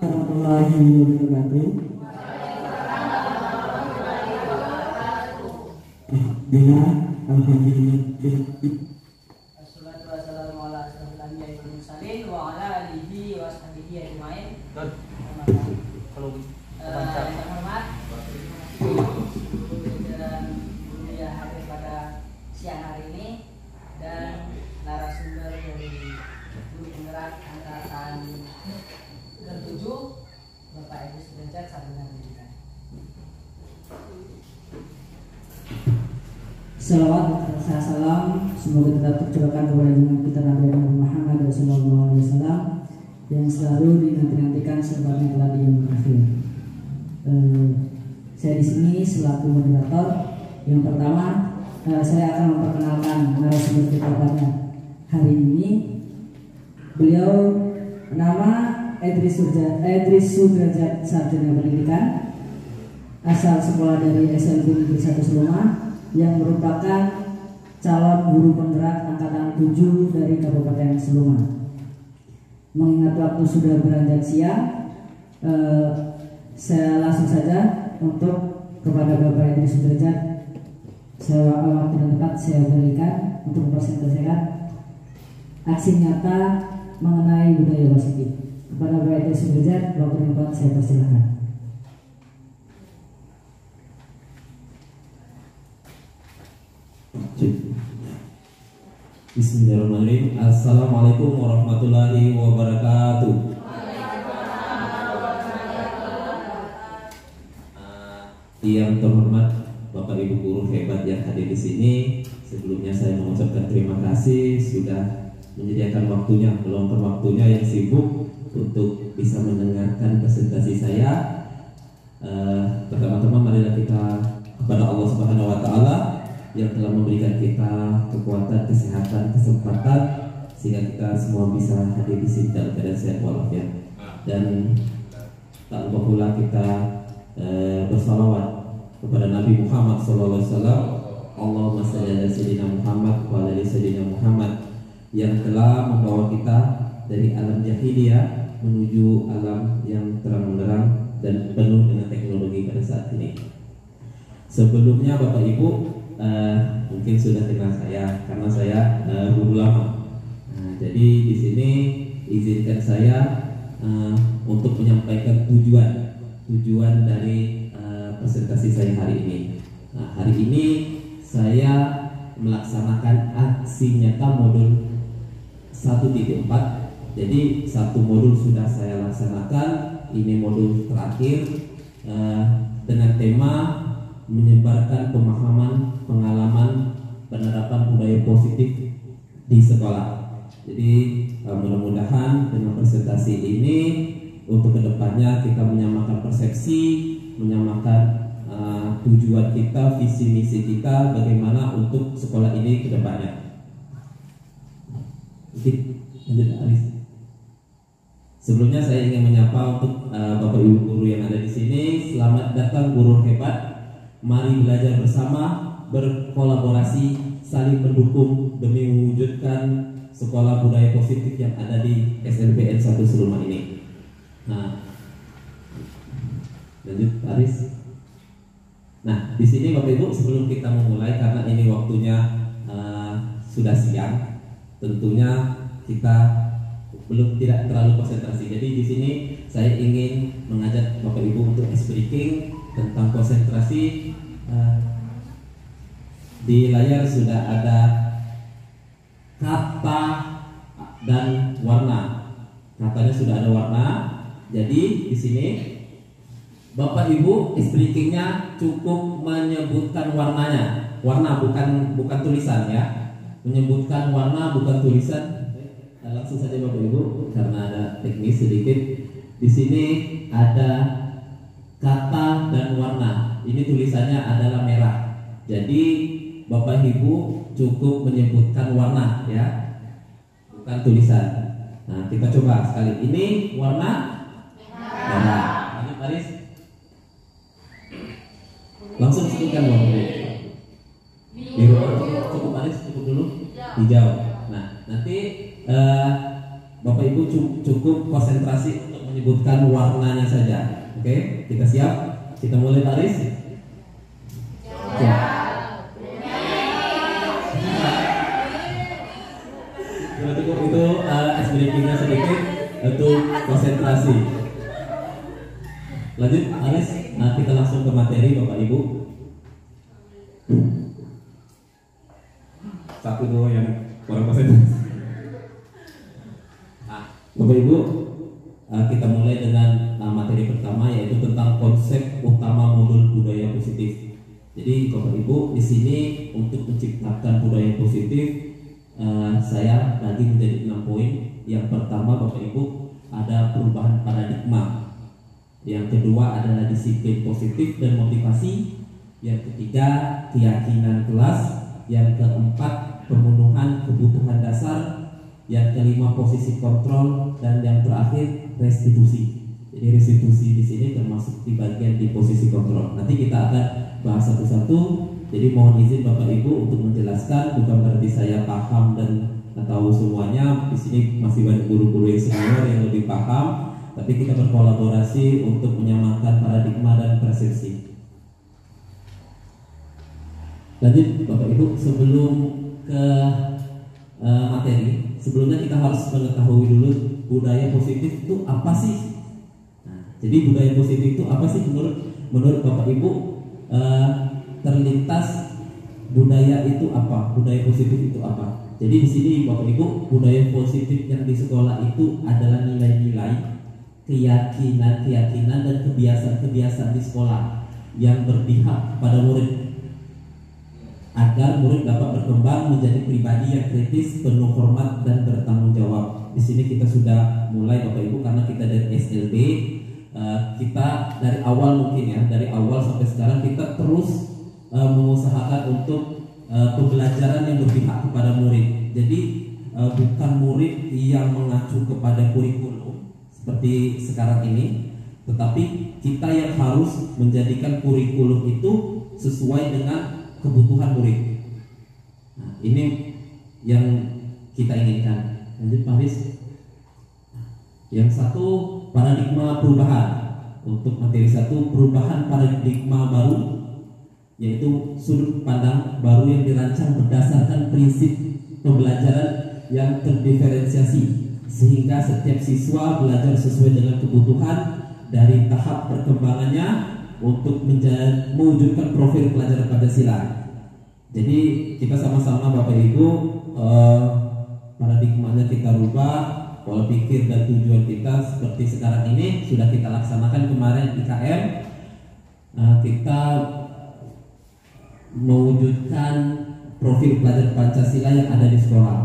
Warahmatullahi wabarakatuh. Bila alhamdulillah. Assalatu wassalamu ala asyrofil anbiya'i wal mursalin wa ala alihi wa sahbihi ajmain. Yang terhormat jajaran yang hadir pada siang hari ini dan narasumber dari guru penggerak angkatan ke-7 Bapak Ibu Sudrajat Sarjana Pendidikan. Salawat serta salam semoga tetap tercurahkan kepada junjungan kita Nabi Muhammad Rasulullah SAW yang selalu dinanti-nantikan sebabnya telah yang berakhir. Saya di sini selaku moderator. Yang pertama, saya akan memperkenalkan narasumber kita pada hari ini. Beliau nama Edris Sudrajat Sarjana Pendidikan, asal sekolah dari SMP Negeri 1 Seluma, yang merupakan calon guru penggerak angkatan 7 dari Kabupaten Seluma. Mengingat waktu sudah beranjak siang, saya langsung saja untuk kepada Bapak Edris Sudrajat. Waktu dan tempat saya berikan untuk mempresentasikan aksi nyata mengenai budaya positif. Kepada Bapak Edris Sudrajat, waktu dan tempat saya persilakan. Bismillahirrahmanirrahim. Assalamualaikum warahmatullahi wabarakatuh. Yang terhormat Bapak Ibu guru hebat yang hadir di sini, sebelumnya saya mengucapkan terima kasih sudah menyediakan waktunya, meluangkan waktunya yang sibuk untuk bisa mendengarkan presentasi saya. Pertama-tama marilah kita kepada Allah Subhanahu wa taala yang telah memberikan kita kekuatan, kesehatan, kesempatan sehingga kita semua bisa hadir di sini dalam keadaan sehat walafiat. Dan tak lupa pula kita bersalawat kepada Nabi Muhammad SAW. Allahumma shalli ala sayyidina Muhammad wa ala sayyidina Muhammad, yang telah membawa kita dari alam jahiliyah menuju alam yang terang benderang dan penuh dengan teknologi pada saat ini. Sebelumnya Bapak Ibu mungkin sudah kenal saya karena saya guru lama. Jadi di sini izinkan saya untuk menyampaikan tujuan dari presentasi saya hari ini. Hari ini saya melaksanakan aksi nyata modul 1.4. Jadi satu modul sudah saya laksanakan, ini modul terakhir dengan tema menyebarkan pemahaman, pengalaman, penerapan budaya positif di sekolah. Jadi mudah-mudahan dengan presentasi ini untuk kedepannya kita menyamakan persepsi, menyamakan tujuan kita, visi misi kita, bagaimana untuk sekolah ini kedepannya. Lanjut Aris. Sebelumnya saya ingin menyapa untuk Bapak Ibu guru yang ada di sini. Selamat datang guru hebat. Mari belajar bersama, berkolaborasi, saling mendukung demi mewujudkan sekolah budaya positif yang ada di SNPN 1 Seluma ini. Lanjut Aris. Nah, di sini Bapak Ibu sebelum kita memulai, karena ini waktunya sudah siang, tentunya kita tidak terlalu konsentrasi. Jadi di sini saya ingin mengajak Bapak Ibu untuk speaking tentang konsentrasi. Di layar sudah ada kata dan warna. Katanya sudah ada warna. Jadi di sini Bapak Ibu speakingnya cukup menyebutkan warnanya. Warna bukan tulisan ya. Menyebutkan warna bukan tulisan. Langsung saja Bapak Ibu karena ada teknis sedikit. Di sini ada kata dan warna. Ini tulisannya adalah merah. Jadi Bapak Ibu cukup menyebutkan warna ya, bukan tulisan. Nah, kita coba sekali. Ini warna merah. Lanjut Aris. Langsung sebutkan Bapak Ibu. Biru cukup Aris, cukup dulu. Hijau. Nah, nanti Bapak Ibu cukup konsentrasi untuk menyebutkan warnanya saja. Oke, kita siap? Kita mulai baris. Ya. Cukup itu ice breakingnya sedikit untuk konsentrasi. Lanjut, Aris. Nah, kita langsung ke materi, Bapak Ibu. Satu dua yang kurang konsentrasi. Bapak Ibu, kita mulai dengan materi pertama, yaitu tentang konsep utama modul budaya positif. Jadi Bapak Ibu, di sini untuk menciptakan budaya positif, saya bagi menjadi 6 poin. Yang pertama, Bapak Ibu, ada perubahan paradigma. Yang kedua adalah disiplin positif dan motivasi. Yang ketiga, keyakinan kelas. Yang keempat, pemenuhan kebutuhan dasar. Yang kelima, posisi kontrol. Dan yang terakhir, restitusi. Jadi restitusi di sini termasuk di bagian di posisi kontrol. Nanti kita akan bahas satu-satu. Jadi mohon izin Bapak Ibu untuk menjelaskan, bukan berarti saya paham dan tahu semuanya. Di sini masih banyak guru-guru yang senior yang lebih paham, tapi kita berkolaborasi untuk menyamakan paradigma dan persepsi. Lanjut Bapak Ibu, sebelum ke materi, sebelumnya kita harus mengetahui dulu budaya positif itu apa sih? Nah, jadi budaya positif itu apa sih menurut Bapak Ibu? Terlintas budaya itu apa? Budaya positif itu apa? Jadi di sini Bapak Ibu, budaya positif yang di sekolah itu adalah nilai-nilai, keyakinan dan kebiasaan-kebiasaan di sekolah yang berpihak pada murid, agar murid dapat berkembang menjadi pribadi yang kritis, penuh hormat dan bertanggung jawab. Di sini kita sudah mulai Bapak Ibu, karena kita dari SLB, kita dari awal mungkin ya, dari awal sampai sekarang kita terus mengusahakan untuk pembelajaran yang berpihak kepada murid. Jadi bukan murid yang mengacu kepada kurikulum seperti sekarang ini, tetapi kita yang harus menjadikan kurikulum itu sesuai dengan kebutuhan murid. Nah, ini yang kita inginkan. Lanjut Pak Haris. Yang satu, paradigma perubahan. Untuk materi satu, perubahan paradigma baru, yaitu sudut pandang baru yang dirancang berdasarkan prinsip pembelajaran yang terdiferensiasi, sehingga setiap siswa belajar sesuai dengan kebutuhan dari tahap perkembangannya untuk mewujudkan profil pelajar Pancasila. Jadi kita sama-sama Bapak Ibu, paradigmanya kita rubah, pola pikir dan tujuan kita seperti sekarang ini sudah kita laksanakan kemarin IKM. Kita mewujudkan profil pelajar Pancasila yang ada di sekolah.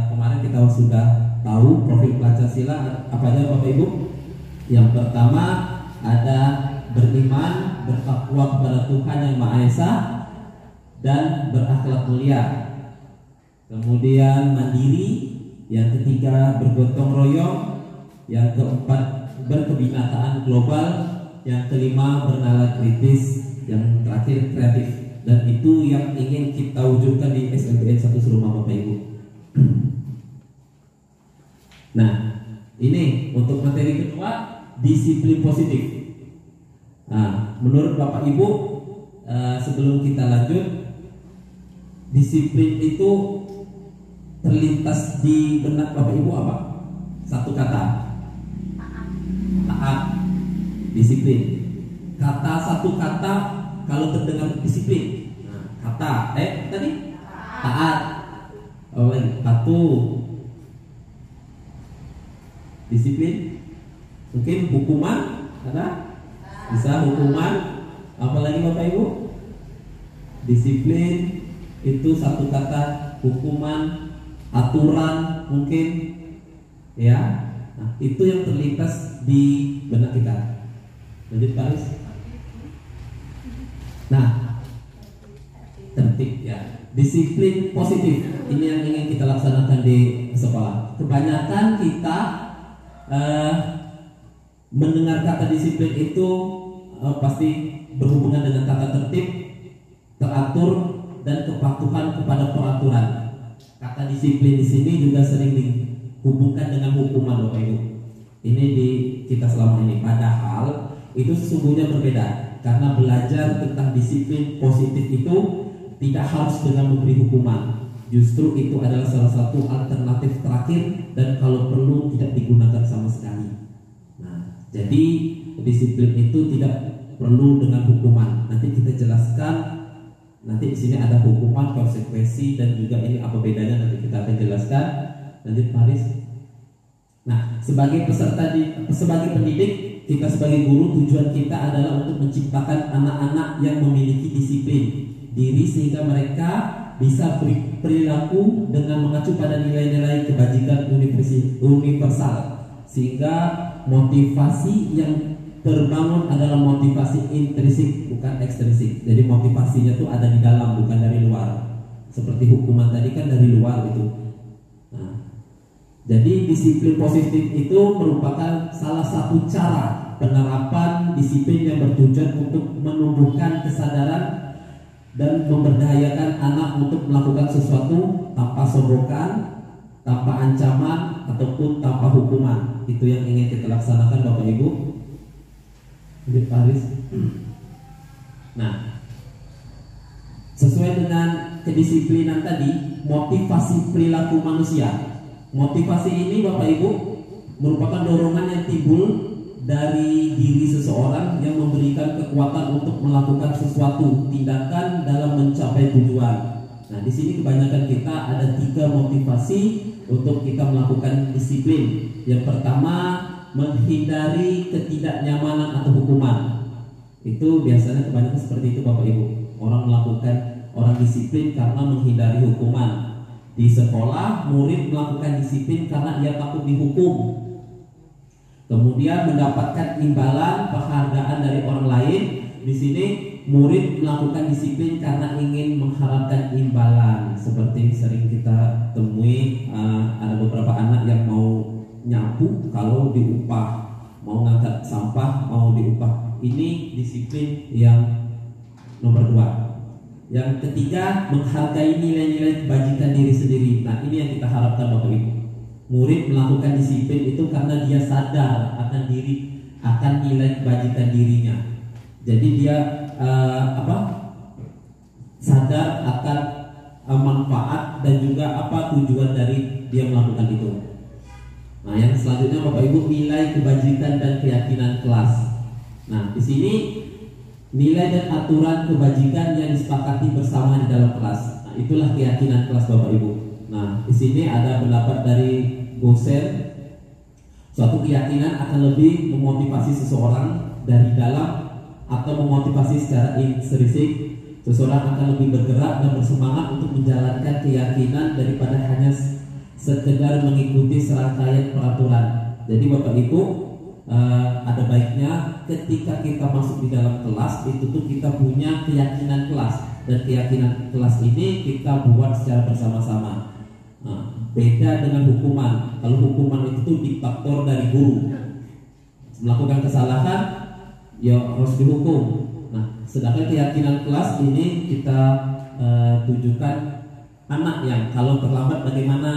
Kemarin kita sudah tahu profil Pancasila apa aja Bapak Ibu. Yang pertama ada beriman, bertakwa kepada Tuhan Yang Maha Esa, dan berakhlak mulia. Kemudian mandiri. Yang ketiga bergotong royong. Yang keempat berkebinakaan global. Yang kelima bernalar kritis. Yang terakhir kreatif. Dan itu yang ingin kita wujudkan di SLBN 1 Serumah Bapak Ibu. Nah, ini untuk materi kedua, disiplin positif. Nah, menurut Bapak Ibu, sebelum kita lanjut, disiplin itu terlintas di benak Bapak Ibu apa? Satu kata. Taat. Disiplin. Satu kata kalau terdengar disiplin. Kata tadi taat. Patuh. Disiplin. Mungkin hukuman ada? Bisa hukuman. Apalagi Bapak Ibu? Disiplin itu satu kata. Hukuman, aturan mungkin, ya. Nah, itu yang terlintas di benak kita. Lanjut Pak Aris. Nah, tertib ya. Disiplin positif ini yang ingin kita laksanakan di sekolah. Kebanyakan kita mendengar kata disiplin itu pasti berhubungan dengan kata tertib, teratur, dan kepatuhan kepada peraturan. Kata disiplin di sini juga sering dihubungkan dengan hukuman Bapak Ibu. Ini di kita selama ini. Padahal itu sesungguhnya berbeda. Karena belajar tentang disiplin positif itu tidak harus dengan memberi hukuman. Justru itu adalah salah satu alternatif terakhir dan kalau perlu tidak digunakan sama sekali. Nah, jadi disiplin itu tidak perlu dengan hukuman. Nanti kita jelaskan. Nanti di sini ada hukuman, konsekuensi dan juga ini apa bedanya nanti kita akan jelaskan. Lanjut Paris. Nah, sebagai peserta sebagai pendidik, kita sebagai guru tujuan kita adalah untuk menciptakan anak-anak yang memiliki disiplin diri sehingga mereka bisa perilaku dengan mengacu pada nilai-nilai kebajikan universal sehingga motivasi yang terbangun adalah motivasi intrinsik bukan ekstrinsik. Jadi motivasinya tuh ada di dalam bukan dari luar. Seperti hukuman tadi kan dari luar itu. Nah, jadi disiplin positif itu merupakan salah satu cara penerapan disiplin yang bertujuan untuk menumbuhkan kesadaran dan memberdayakan anak untuk melakukan sesuatu tanpa sogokan, tanpa ancaman ataupun tanpa hukuman. Itu yang ingin kita laksanakan Bapak Ibu. Di Paris. Nah, sesuai dengan kedisiplinan tadi, motivasi perilaku manusia. Motivasi ini Bapak Ibu merupakan dorongan yang timbul dari diri seseorang yang memberikan kekuatan untuk melakukan sesuatu tindakan dalam mencapai tujuan. Nah, di sini kebanyakan kita ada 3 motivasi untuk kita melakukan disiplin. Yang pertama, menghindari ketidaknyamanan atau hukuman. Itu biasanya kebanyakan seperti itu Bapak Ibu. Orang disiplin karena menghindari hukuman. Di sekolah murid melakukan disiplin karena ia takut dihukum. Kemudian mendapatkan imbalan penghargaan dari orang lain. Di sini murid melakukan disiplin karena ingin mengharapkan imbalan. Seperti sering kita temui ada beberapa anak yang mau nyapu kalau diupah, mau ngangkat sampah mau diupah. Ini disiplin yang nomor 2. Yang ketiga, menghargai nilai-nilai kebajikan diri sendiri. Nah, ini yang kita harapkan Bapak Ibu. Murid melakukan disiplin itu karena dia sadar akan nilai kebajikan dirinya. Jadi dia sadar akan manfaat dan juga apa tujuan dari dia melakukan itu. Nah, yang selanjutnya Bapak Ibu, nilai kebajikan dan keyakinan kelas. Nah, di sini nilai dan aturan kebajikan yang disepakati bersama di dalam kelas. Nah, itulah keyakinan kelas Bapak Ibu. Nah, di sini ada pendapat dari Gosen. Suatu keyakinan akan lebih memotivasi seseorang dari dalam atau memotivasi secara intrinsik. Seseorang akan lebih bergerak dan bersemangat untuk menjalankan keyakinan daripada hanya sekedar mengikuti serangkaian peraturan. Jadi Bapak Ibu, ada baiknya ketika kita masuk di dalam kelas itu tuh kita punya keyakinan kelas, dan keyakinan kelas ini kita buat secara bersama-sama. Beda dengan hukuman. Kalau hukuman itu tuh diktator dari guru. Melakukan kesalahan ya harus dihukum. Nah, sedangkan keyakinan kelas ini kita tujukan anak yang kalau terlambat bagaimana.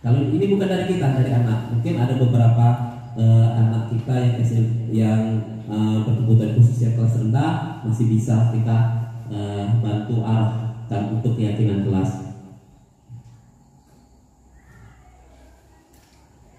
Kalau ini bukan dari kita, dari anak. Mungkin ada beberapa anak kita yang berkebutuhan khusus yang kelas rendah masih bisa kita bantu arahkan untuk keyakinan kelas.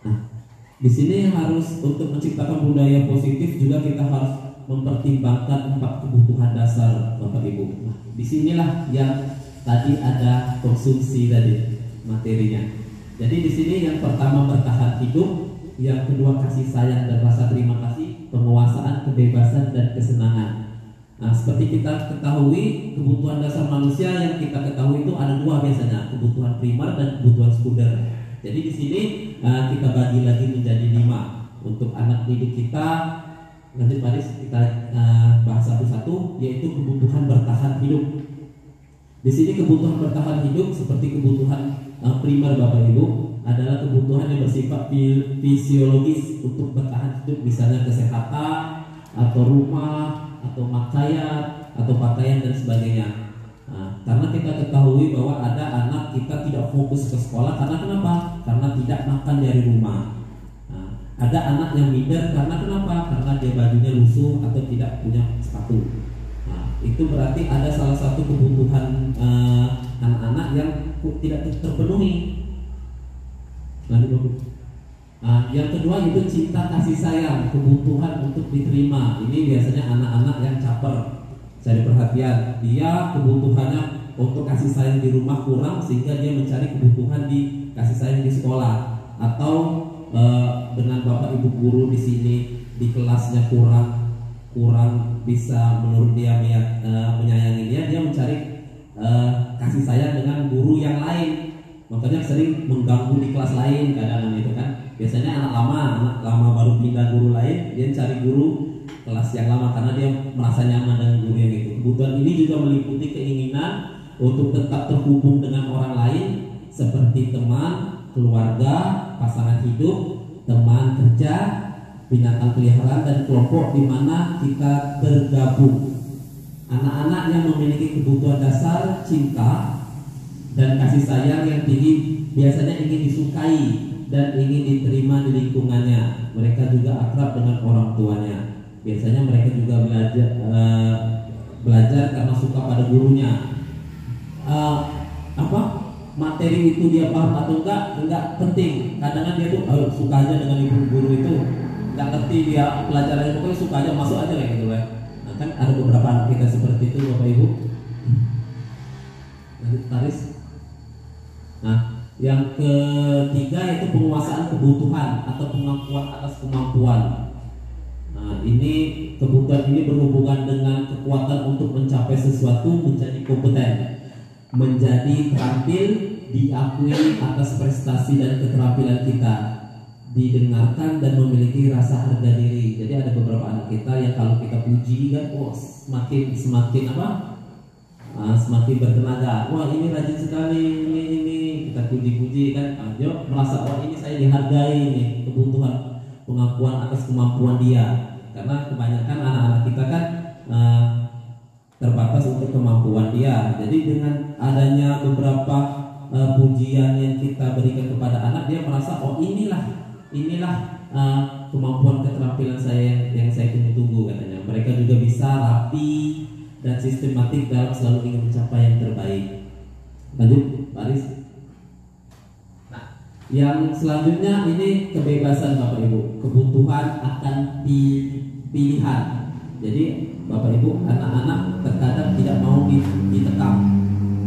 Nah, di sini harus untuk menciptakan budaya positif juga kita harus mempertimbangkan 4 kebutuhan dasar Bapak Ibu. Nah, disinilah yang tadi ada konsumsi tadi materinya. Jadi di sini yang pertama bertahan hidup, yang kedua kasih sayang dan rasa terima kasih, penguasaan, kebebasan dan kesenangan. Nah, seperti kita ketahui kebutuhan dasar manusia yang kita ketahui itu ada 2 biasanya, kebutuhan primer dan kebutuhan sekunder. Jadi di sini kita bagi lagi menjadi 5 untuk anak didik kita. Nanti Paris kita bahas satu-satu, yaitu kebutuhan bertahan hidup. Di sini kebutuhan bertahan hidup seperti kebutuhan primer Bapak Ibu adalah kebutuhan yang bersifat fisiologis untuk bertahan hidup, misalnya kesehatan atau rumah atau pakaian dan sebagainya. Nah, karena kita ketahui bahwa ada anak kita tidak fokus ke sekolah karena kenapa? Karena tidak makan dari rumah. Nah, Ada anak yang minder karena kenapa? Karena dia bajunya lusuh atau tidak punya sepatu. Nah, itu berarti ada salah satu kebutuhan anak-anak yang tidak terpenuhi. Yang kedua itu cinta kasih sayang, kebutuhan untuk diterima. Ini biasanya anak-anak yang caper, cari perhatian. Dia kebutuhannya untuk kasih sayang di rumah kurang, sehingga dia mencari kebutuhan di kasih sayang di sekolah. Atau dengan bapak ibu guru di sini di kelasnya kurang bisa menurut dia menyayangi dia mencari kasih sayang dengan guru yang lain. Makanya sering mengganggu di kelas lain kadang itu kan. Biasanya anak lama baru pindah guru lain, dia cari guru kelas yang lama karena dia merasa nyaman dengan guru yang itu. Kebutuhan ini juga meliputi keinginan untuk tetap terhubung dengan orang lain seperti teman, keluarga, pasangan hidup, teman kerja, binatang peliharaan, dan kelompok di mana kita bergabung. Anak-anak yang memiliki kebutuhan dasar cinta dan kasih sayang yang tinggi biasanya ingin disukai dan ingin diterima di lingkungannya. Mereka juga akrab dengan orang tuanya. Biasanya mereka juga belajar karena suka pada gurunya. Materi itu dia paham atau enggak penting. Kadang-kadang dia tuh suka aja dengan ibu guru itu, enggak ngerti dia pelajarannya, pokoknya suka aja, masuk aja kayak gitu lah. Nah, kan ada beberapa anak kita seperti itu Bapak Ibu. Lanjut Taris. Nah, yang ketiga yaitu penguasaan kebutuhan atau pengakuan atas kemampuan. Nah, ini kebutuhan ini berhubungan dengan kekuatan untuk mencapai sesuatu, menjadi kompeten, menjadi terampil, diakui atas prestasi dan keterampilan kita, didengarkan dan memiliki rasa harga diri. Jadi ada beberapa anak kita yang kalau kita puji kan, semakin semakin bertenaga. Wah ini rajin sekali, ini kita puji-puji kan, dia merasa ini saya dihargai nih, kebutuhan pengakuan atas kemampuan dia. Karena kebanyakan anak-anak kita kan terbatas untuk kemampuan dia. Jadi dengan adanya beberapa pujian yang kita berikan kepada anak, dia merasa inilah kemampuan keterampilan saya yang saya tunggu-tunggu katanya. Mereka juga bisa rapi dan sistematik dalam selalu ingin mencapai yang terbaik. Lanjut, Paris. Nah, yang selanjutnya ini kebebasan Bapak Ibu, kebutuhan akan pilihan. Jadi Bapak Ibu, anak-anak terkadang tidak mau ditekam,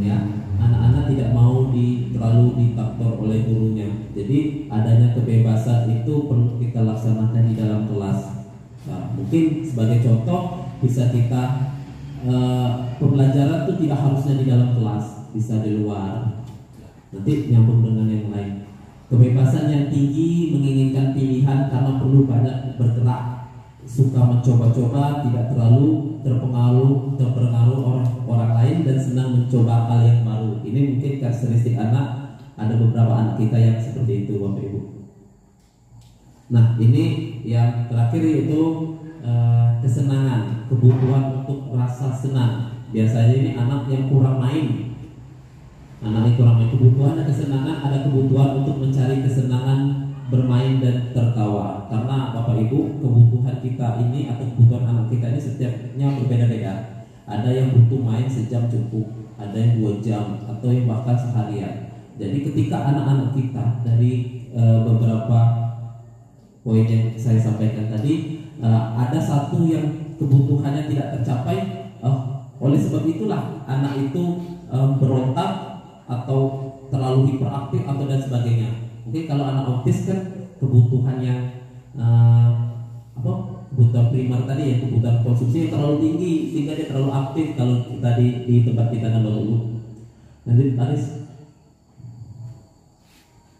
ya. Anak-anak tidak mau terlalu ditaktor oleh gurunya. Jadi adanya kebebasan itu perlu kita laksanakan di dalam kelas. Nah, mungkin sebagai contoh bisa kita pembelajaran itu tidak harusnya di dalam kelas, bisa di luar. Nanti nyambung dengan yang lain. Kebebasan yang tinggi menginginkan pilihan karena perlu banyak bergerak, suka mencoba-coba, tidak terlalu terpengaruh orang lain, dan senang mencoba hal yang baru. Ini mungkin karakteristik anak. Ada beberapa anak kita yang seperti itu Bapak Ibu. Nah ini yang terakhir yaitu kesenangan, kebutuhan untuk rasa senang. Biasanya ini anak yang kurang main. Kebutuhan dan kesenangan, ada kebutuhan untuk mencari kesenangan bermain dan tertawa. Karena Bapak Ibu, kebutuhan kita ini atau kebutuhan anak kita ini setiapnya berbeda-beda. Ada yang butuh main sejam cukup, ada yang 2 jam, atau yang bahkan seharian. Jadi ketika anak-anak kita dari beberapa poin yang saya sampaikan tadi, ada satu yang kebutuhannya tidak tercapai, oleh sebab itulah anak itu berontak atau terlalu hiperaktif atau dan sebagainya. Mungkin kalau anak autis kan kebutuhan yang kebutuhan primer tadi ya, kebutuhan konsumsi yang terlalu tinggi sehingga dia terlalu aktif kalau kita di tempat kita kan Bapak Ibu. Lanjut Paris.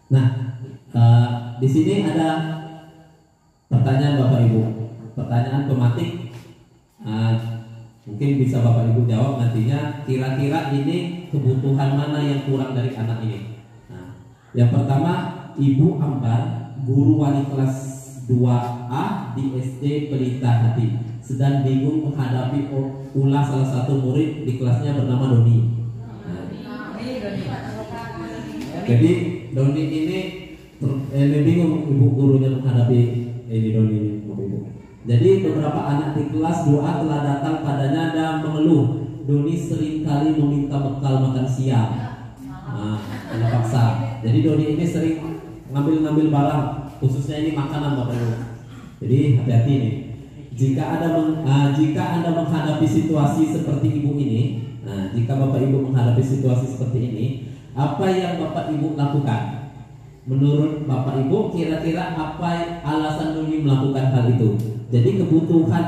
Nah, di sini ada pertanyaan Bapak Ibu, pertanyaan pematik. Mungkin bisa Bapak Ibu jawab nantinya. Kira-kira ini kebutuhan mana yang kurang dari anak ini? Nah, yang pertama, Ibu Ambar, guru wali kelas 2A di SD Pelita Hati, sedang bingung menghadapi ulah salah satu murid di kelasnya bernama Doni. Nah, jadi Doni ini bingung ibu gurunya menghadapi ini doni ibu. Jadi beberapa anak di kelas doa telah datang padanya dan mengeluh. Doni seringkali meminta bekal makan siang. Karena paksa. Jadi Doni ini sering ngambil barang, khususnya ini makanan Bapak Ibu. Jadi hati-hati nih. Jika Anda menghadapi situasi seperti ibu ini, jika Bapak Ibu menghadapi situasi seperti ini, apa yang Bapak Ibu lakukan? Menurut Bapak Ibu, kira-kira apa alasan Doni melakukan hal itu? Jadi kebutuhan,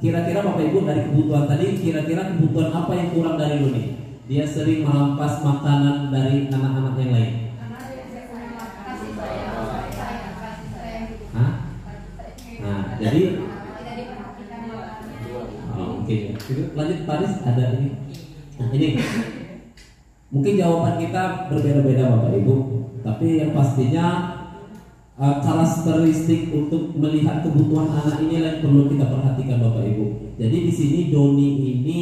kira-kira Bapak Ibu dari kebutuhan tadi, kira-kira kebutuhan apa yang kurang dari Doni? Dia sering merampas makanan dari anak-anak yang lain. Jadi oke. Lanjut Paris, ada ini. Ini mungkin jawaban kita berbeda-beda Bapak Ibu, tapi yang pastinya karakteristik untuk melihat kebutuhan anak ini yang perlu kita perhatikan Bapak Ibu. Jadi di sini Doni ini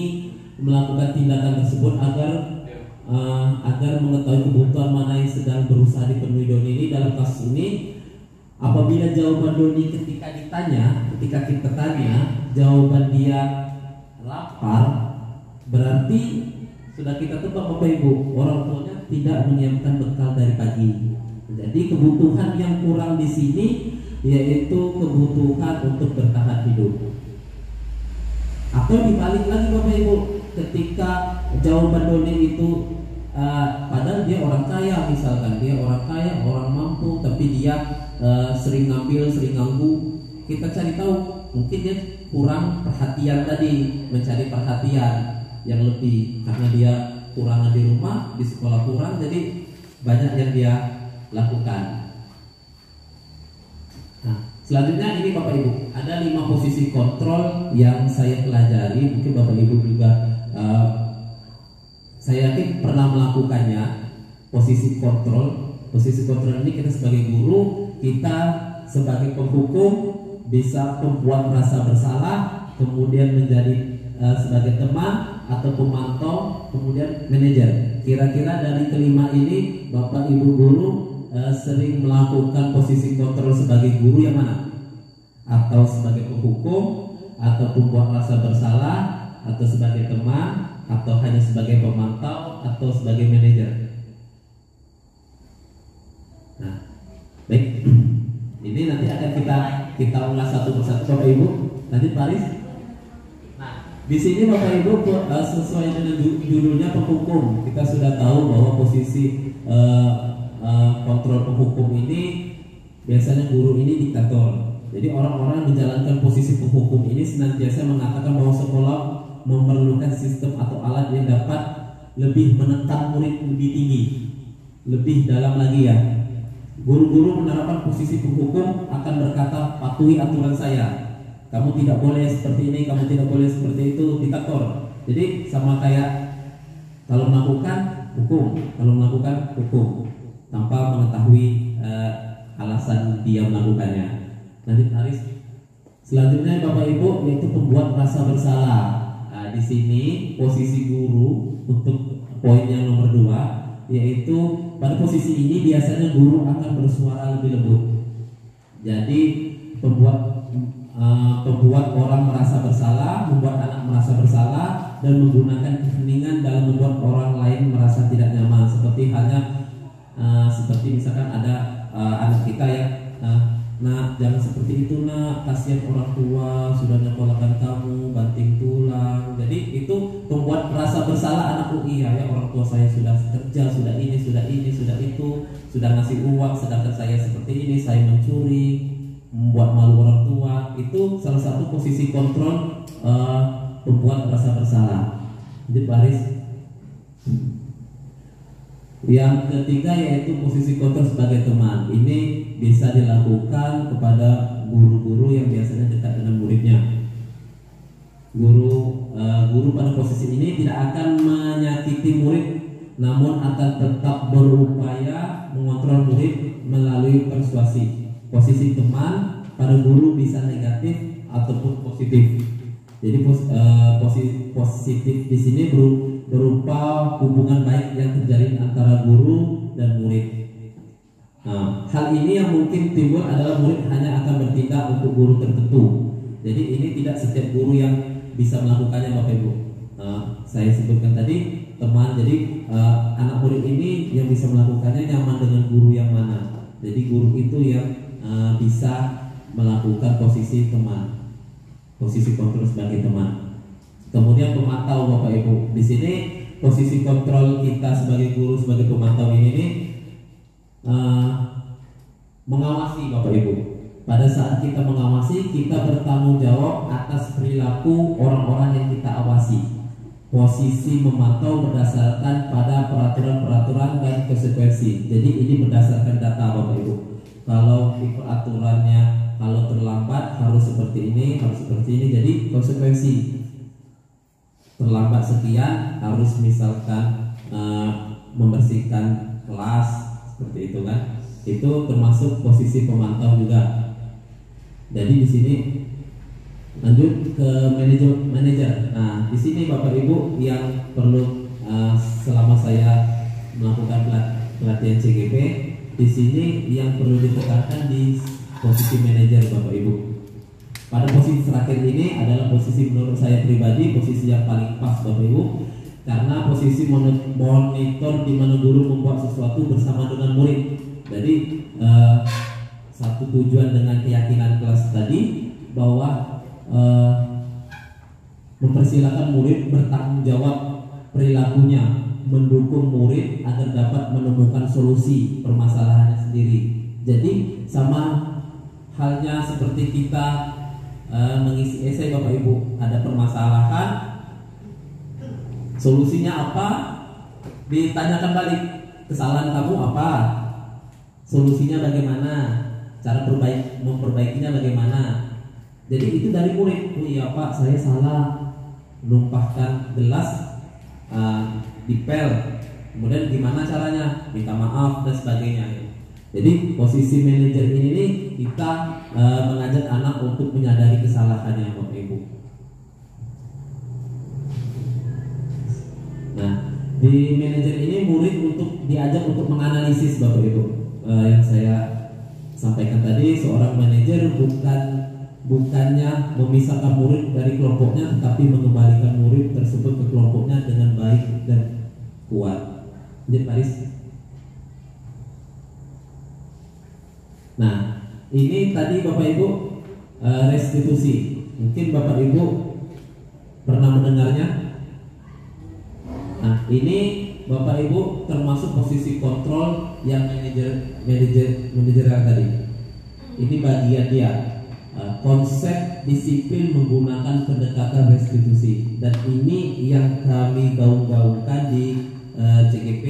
melakukan tindakan tersebut agar mengetahui kebutuhan mana yang sedang berusaha dipenuhi Doni ini. Dalam kasus ini, apabila jawaban Doni ketika kita tanya jawaban dia lapar, berarti sudah kita tebak Bapak Ibu, orang tuanya tidak menyiapkan bekal dari pagi. Jadi kebutuhan yang kurang di sini yaitu kebutuhan untuk bertahan hidup. Atau dibalik lagi Bapak Ibu, ketika jawaban Doni itu padahal dia orang kaya, misalkan dia orang kaya, orang mampu, tapi dia sering ngambil, sering ganggu, kita cari tahu mungkin dia kurang perhatian tadi, mencari perhatian yang lebih karena dia kurang di rumah, di sekolah kurang, jadi banyak yang dia lakukan. Nah, selanjutnya ini Bapak Ibu, ada 5 posisi kontrol yang saya pelajari, mungkin Bapak Ibu juga saya yakin pernah melakukannya. Posisi kontrol ini kita sebagai guru, kita sebagai penghukum bisa membuat merasa bersalah, kemudian menjadi sebagai teman atau pemantau, kemudian manajer. Kira-kira dari kelima ini Bapak Ibu guru sering melakukan posisi kontrol sebagai guru yang mana? Atau sebagai penghukum, atau pembuat rasa bersalah, atau sebagai teman, atau hanya sebagai pemantau, atau sebagai manajer? Nah, baik. Ini nanti akan kita ulas satu persatu Bapak Ibu. Nanti Paris. Nah, di sini Bapak Ibu sesuai dengan judulnya penghukum, kita sudah tahu bahwa posisi kontrol penghukum ini biasanya guru ini diktator. Jadi orang-orang yang menjalankan posisi penghukum ini senantiasa mengatakan bahwa sekolah memerlukan sistem atau alat yang dapat lebih menekan murid lebih tinggi, lebih dalam lagi ya. Guru-guru menerapkan posisi penghukum akan berkata, patuhi aturan saya, kamu tidak boleh seperti ini, kamu tidak boleh seperti itu, diktator. Jadi sama kayak kalau melakukan hukum, tanpa mengetahui alasan dia melakukannya. Nanti Haris. Selanjutnya Bapak Ibu yaitu pembuat rasa bersalah. Nah, di sini posisi guru untuk poin yang nomor 2, yaitu pada posisi ini biasanya guru akan bersuara lebih lembut. Jadi pembuat orang merasa bersalah, membuat anak merasa bersalah, dan menggunakan keheningan dalam membuat orang lain merasa tidak nyaman. Seperti halnya seperti misalkan ada anak kita yang nah jangan seperti itu nak, kasihan orang tua sudah nyekolahkan kamu, banting tulang. Jadi itu membuat rasa bersalah anak. Iya ya, orang tua saya sudah kerja, sudah ini, sudah itu, sudah ngasih uang, sedangkan saya seperti ini, saya mencuri, membuat malu orang tua. Itu salah satu posisi kontrol membuat rasa bersalah. Jadi baris. Yang ketiga yaitu posisi kontrol sebagai teman. Ini bisa dilakukan kepada guru-guru yang biasanya dekat dengan muridnya. Guru pada posisi ini tidak akan menyakiti murid, namun akan tetap berupaya mengontrol murid melalui persuasi. Posisi teman pada guru bisa negatif ataupun positif. Jadi positif di sini berupa hubungan baik yang terjalin antara guru dan murid. Nah, hal ini yang mungkin timbul adalah murid hanya akan bertindak untuk guru tertentu. Jadi ini tidak setiap guru yang bisa melakukannya, Bapak Ibu. Saya sebutkan tadi teman. Jadi anak murid ini yang bisa melakukannya nyaman dengan guru yang mana. Jadi guru itu yang bisa melakukan posisi teman, posisi kontrol sebagai teman. Kemudian pemantau, Bapak Ibu. Di sini posisi kontrol kita sebagai guru, sebagai pemantau ini mengawasi, Bapak Ibu. Pada saat kita mengawasi, kita bertanggung jawab atas perilaku orang-orang yang kita awasi. Posisi memantau berdasarkan pada peraturan-peraturan dan konsekuensi. Jadi ini berdasarkan data, Bapak Ibu. Kalau di peraturannya, kalau terlambat harus seperti ini, harus seperti ini. Jadi konsekuensi terlambat sekian harus misalkan membersihkan kelas, seperti itu kan. Itu termasuk posisi pemantau juga. Jadi di sini lanjut ke manajer. Nah, di sini Bapak Ibu yang perlu selama saya melakukan pelatihan CGP, di sini yang perlu ditekankan di posisi manajer, Bapak Ibu. Pada posisi terakhir ini adalah posisi menurut saya pribadi posisi yang paling pas, Bapak Ibu, karena posisi monitor di mana guru membuat sesuatu bersama dengan murid. Jadi satu tujuan dengan keyakinan kelas tadi bahwa mempersilahkan murid bertanggung jawab perilakunya, mendukung murid agar dapat menemukan solusi permasalahannya sendiri. Jadi sama halnya seperti kita mengisi esai, Bapak Ibu, ada permasalahan, solusinya apa, ditanyakan balik, kesalahan kamu apa, solusinya bagaimana, cara memperbaikinya bagaimana. Jadi itu dari murid. Oh iya Pak, saya salah numpahkan gelas di pel, kemudian gimana caranya, minta maaf dan sebagainya. Jadi posisi manajer ini kita mengajak anak untuk menyadari kesalahannya, Bapak Ibu. Nah, di manajer ini murid untuk diajak untuk menganalisis, Bapak Ibu. Yang saya sampaikan tadi, seorang manajer bukannya memisahkan murid dari kelompoknya, tetapi mengembalikan murid tersebut ke kelompoknya dengan baik dan kuat. Jadi Paris. Nah, ini tadi Bapak Ibu restitusi. Mungkin Bapak Ibu pernah mendengarnya. Nah, ini Bapak Ibu termasuk posisi kontrol yang manajerial tadi. Ini bagian dia. Konsep disiplin menggunakan pendekatan restitusi, dan ini yang kami gaung-gaungkan di CGP,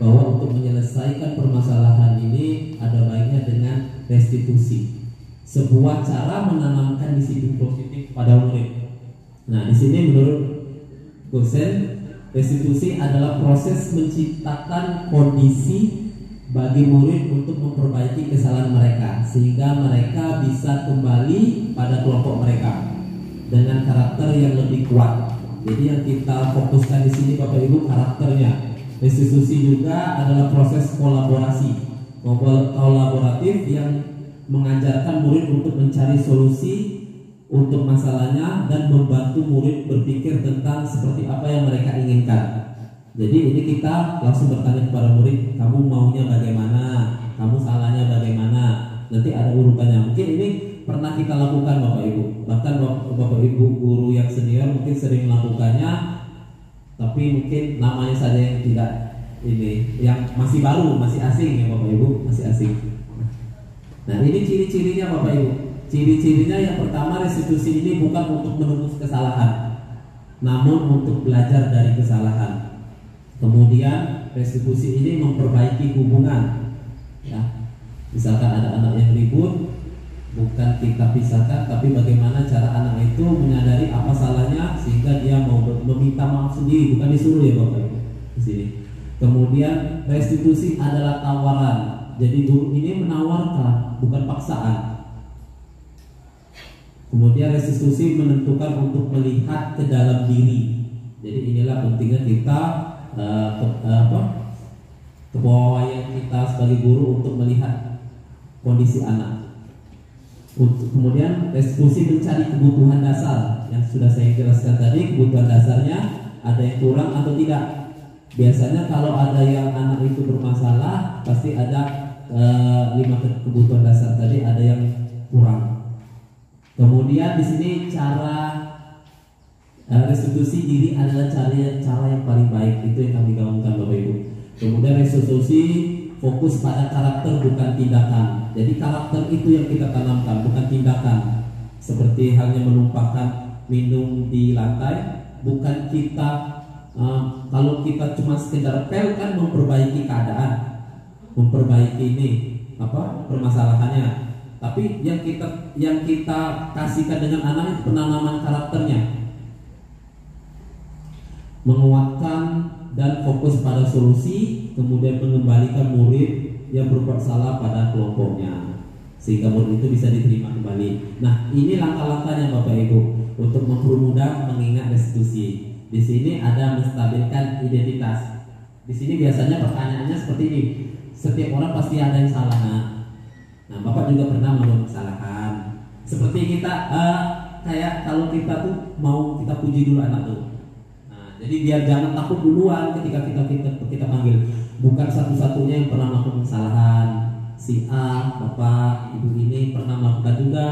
bahwa untuk menyelesaikan permasalahan ini ada baiknya dengan restitusi, sebuah cara menanamkan disiplin positif pada murid. Nah, di sini menurut dosen, restitusi adalah proses menciptakan kondisi bagi murid untuk memperbaiki kesalahan mereka, sehingga mereka bisa kembali pada kelompok mereka dengan karakter yang lebih kuat. Jadi yang kita fokuskan di sini, Bapak Ibu, karakternya. Restitusi juga adalah proses kolaboratif yang mengajarkan murid untuk mencari solusi untuk masalahnya dan membantu murid berpikir tentang seperti apa yang mereka inginkan. Jadi ini kita langsung bertanya kepada murid, kamu maunya bagaimana, kamu salahnya bagaimana. Nanti ada urutannya. Mungkin ini pernah kita lakukan, Bapak Ibu. Bahkan Bapak Ibu guru yang senior mungkin sering melakukannya, tapi mungkin namanya saja yang tidak ini, yang masih baru, masih asing ya Bapak Ibu, masih asing. Nah, ini ciri-cirinya Bapak Ibu. Ciri-cirinya yang pertama, restitusi ini bukan untuk menebus kesalahan, namun untuk belajar dari kesalahan. Kemudian restitusi ini memperbaiki hubungan. Ya, misalkan ada anak yang ribut, bukan kita pisahkan, tapi bagaimana cara anak itu menyadari apa salahnya sehingga dia mau meminta maaf sendiri, bukan disuruh ya Bapak Ibu di sini. Kemudian restitusi adalah tawaran. Jadi guru ini menawarkan, bukan paksaan. Kemudian restitusi menentukan untuk melihat ke dalam diri. Jadi inilah pentingnya kita kewajiban kita sebagai guru untuk melihat kondisi anak. Kemudian restitusi mencari kebutuhan dasar yang sudah saya jelaskan tadi. Kebutuhan dasarnya ada yang kurang atau tidak. Biasanya kalau ada yang anak itu bermasalah, pasti ada 5 kebutuhan dasar tadi ada yang kurang. Kemudian di sini cara restitusi diri adalah cara yang paling baik, itu yang kami gaungkan Bapak Ibu. Kemudian restitusi fokus pada karakter bukan tindakan. Jadi karakter itu yang kita tanamkan, bukan tindakan. Seperti halnya menumpahkan minum di lantai, bukan kita kalau kita cuma sekedar pel kan memperbaiki keadaan, memperbaiki ini permasalahannya. Tapi yang kita kasihkan dengan anak itu penanaman karakternya, menguatkan dan fokus pada solusi, kemudian mengembalikan murid yang berbuat salah pada kelompoknya, sehingga murid itu bisa diterima kembali. Nah, ini langkah-langkahnya Bapak Ibu untuk mempermudah mengingat restitusi. Di sini ada menstabilkan identitas. Di sini biasanya pertanyaannya seperti ini. Setiap orang pasti ada yang salah. Nah, Bapak juga pernah melakukan kesalahan. Seperti kita kayak kalau kita tuh mau kita puji dulu anak tuh. Jadi biar jangan takut duluan ketika kita panggil. Bukan satu-satunya yang pernah melakukan kesalahan. Si A, bapak, ibu ini pernah melakukan juga.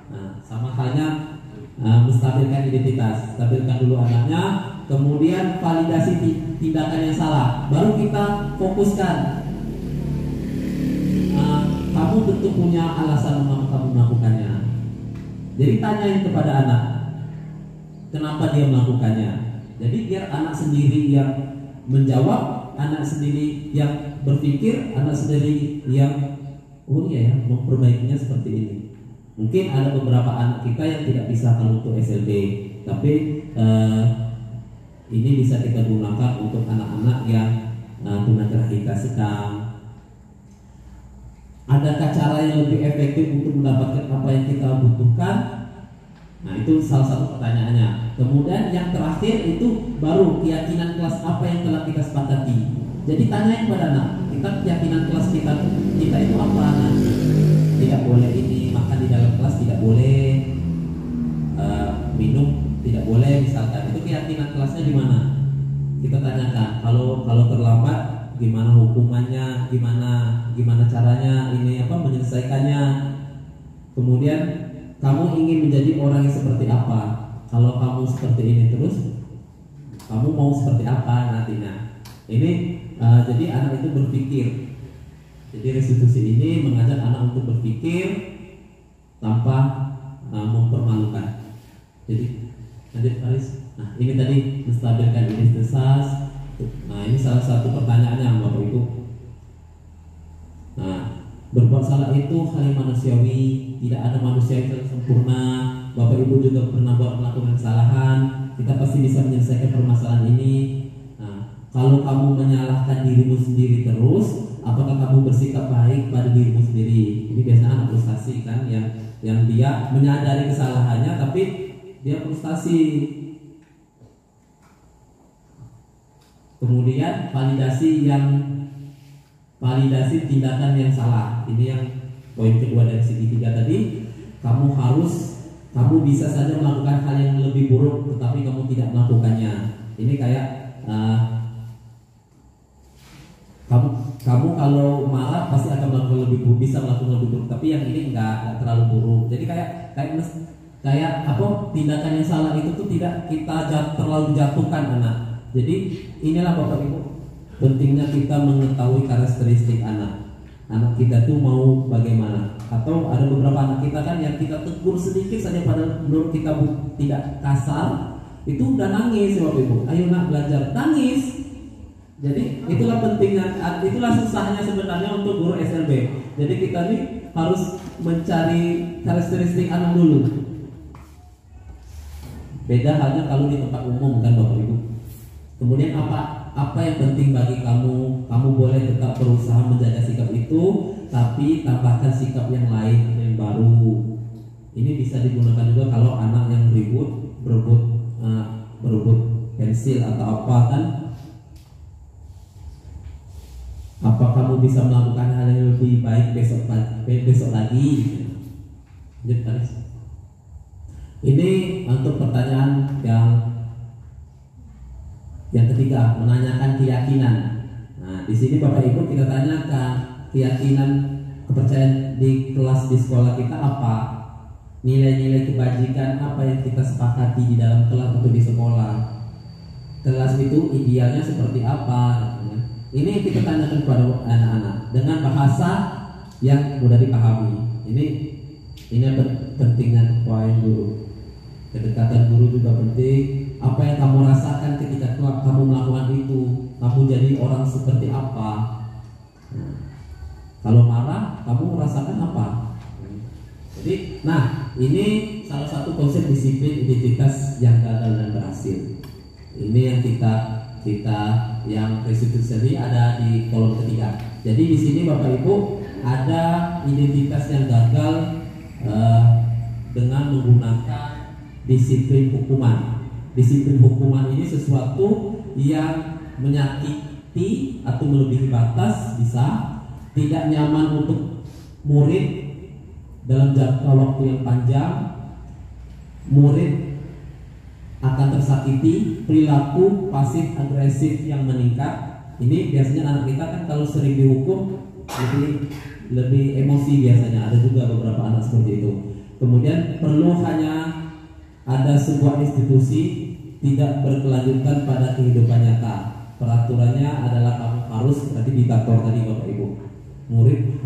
Nah, sama halnya menstabilkan identitas. Stabilkan dulu anaknya, kemudian validasi tindakan yang salah. Baru kita fokuskan. Kamu tentu punya alasan mengapa kamu melakukannya. Jadi tanyain kepada anak, kenapa dia melakukannya. Jadi biar anak sendiri yang menjawab, anak sendiri yang berpikir, anak sendiri yang memperbaikinya seperti ini. Mungkin ada beberapa anak kita yang tidak bisa kalau untuk SLB, tapi ini bisa kita gunakan untuk anak-anak yang tunagrahita sedang. Adakah cara yang lebih efektif untuk mendapatkan apa yang kita butuhkan? Nah, itu salah satu pertanyaannya. Kemudian yang terakhir itu baru keyakinan kelas apa yang telah kita sepakati. Jadi tanya kepada anak, kita keyakinan kelas kita itu apa? Nah, tidak boleh ini, makan di dalam kelas tidak boleh, minum tidak boleh misalkan. Itu keyakinan kelasnya di mana? Kita tanyakan. Kalau terlambat gimana hukumannya, gimana caranya ini menyelesaikannya. Kemudian kamu ingin menjadi orang yang seperti apa? Kalau kamu seperti ini terus, kamu mau seperti apa nantinya? Ini jadi anak itu berpikir. Jadi restitusi ini mengajak anak untuk berpikir tanpa mempermalukan. Jadi lanjut Aris. Nah, ini tadi menstabilkan identitas. Nah, ini salah satu pertanyaannya Bapak Ibu. Nah, berbuat salah itu hal yang manusiawi, tidak ada manusia yang sempurna. Bapak Ibu juga pernah melakukan kesalahan. Kita pasti bisa menyelesaikan permasalahan ini. Nah, kalau kamu menyalahkan dirimu sendiri terus, apakah kamu bersikap baik pada dirimu sendiri? Ini biasanya anak frustasi kan, yang dia menyadari kesalahannya tapi dia frustasi. Kemudian validasi tindakan yang salah. Ini yang poin kedua dari segitiga tadi. Kamu bisa saja melakukan hal yang lebih buruk, tetapi kamu tidak melakukannya. Ini kayak kamu kalau marah pasti akan melakukan lebih buruk, bisa melakukan lebih buruk. Tapi yang ini enggak terlalu buruk. Jadi kayak tindakan yang salah itu tuh tidak kita terlalu jatuhkan anak. Jadi inilah Bapak Ibu pentingnya kita mengetahui karakteristik anak. Anak kita tuh mau bagaimana. Atau ada beberapa anak kita kan yang kita tegur sedikit saja padahal menurut kita tidak kasar, itu udah nangis Bapak Ibu. Ayo nak belajar, nangis. Jadi itulah pentingnya, itulah susahnya sebenarnya untuk guru SLB. Jadi kita nih harus mencari karakteristik anak dulu. Beda halnya kalau di tempat umum kan Bapak Ibu. Kemudian apa yang penting bagi kamu? Kamu boleh tetap berusaha menjaga sikap itu, tapi tambahkan sikap yang lain yang baru. Ini bisa digunakan juga kalau anak yang berebut pensil atau apa kan. Apa kamu bisa melakukan hal yang lebih baik besok lagi? Ini untuk pertanyaan yang ketiga, menanyakan keyakinan. Nah, di sini Bapak Ibu kita tanyakan keyakinan, kepercayaan di kelas di sekolah kita apa? Nilai-nilai kebajikan apa yang kita sepakati di dalam kelas atau di sekolah? Kelas itu idealnya seperti apa? Ini kita tanyakan kepada anak-anak dengan bahasa yang mudah dipahami. Ini pentingnya poin guru. Kedekatan guru juga penting. Apa yang kamu rasakan ketika kamu melakukan itu? Kamu jadi orang seperti apa? Nah, kalau marah, kamu merasakan apa? Jadi, ini salah satu konsep disiplin identitas yang gagal dan berhasil. Ini yang kita yang restitusi ada di kolom ketiga. Jadi di sini Bapak Ibu ada identitas yang gagal dengan menggunakan disiplin hukuman. Disiplin hukuman ini sesuatu yang menyakiti atau melebihi batas, bisa tidak nyaman untuk murid dalam jangka waktu yang panjang. Murid akan tersakiti, perilaku pasif agresif yang meningkat. Ini biasanya anak kita kan kalau sering dihukum lebih emosi biasanya. Ada juga beberapa anak seperti itu. Kemudian perlu hanya ada sebuah institusi, tidak berkelanjutan pada kehidupan nyata. Peraturannya adalah kamu harus, berarti diktator tadi Bapak Ibu. Murid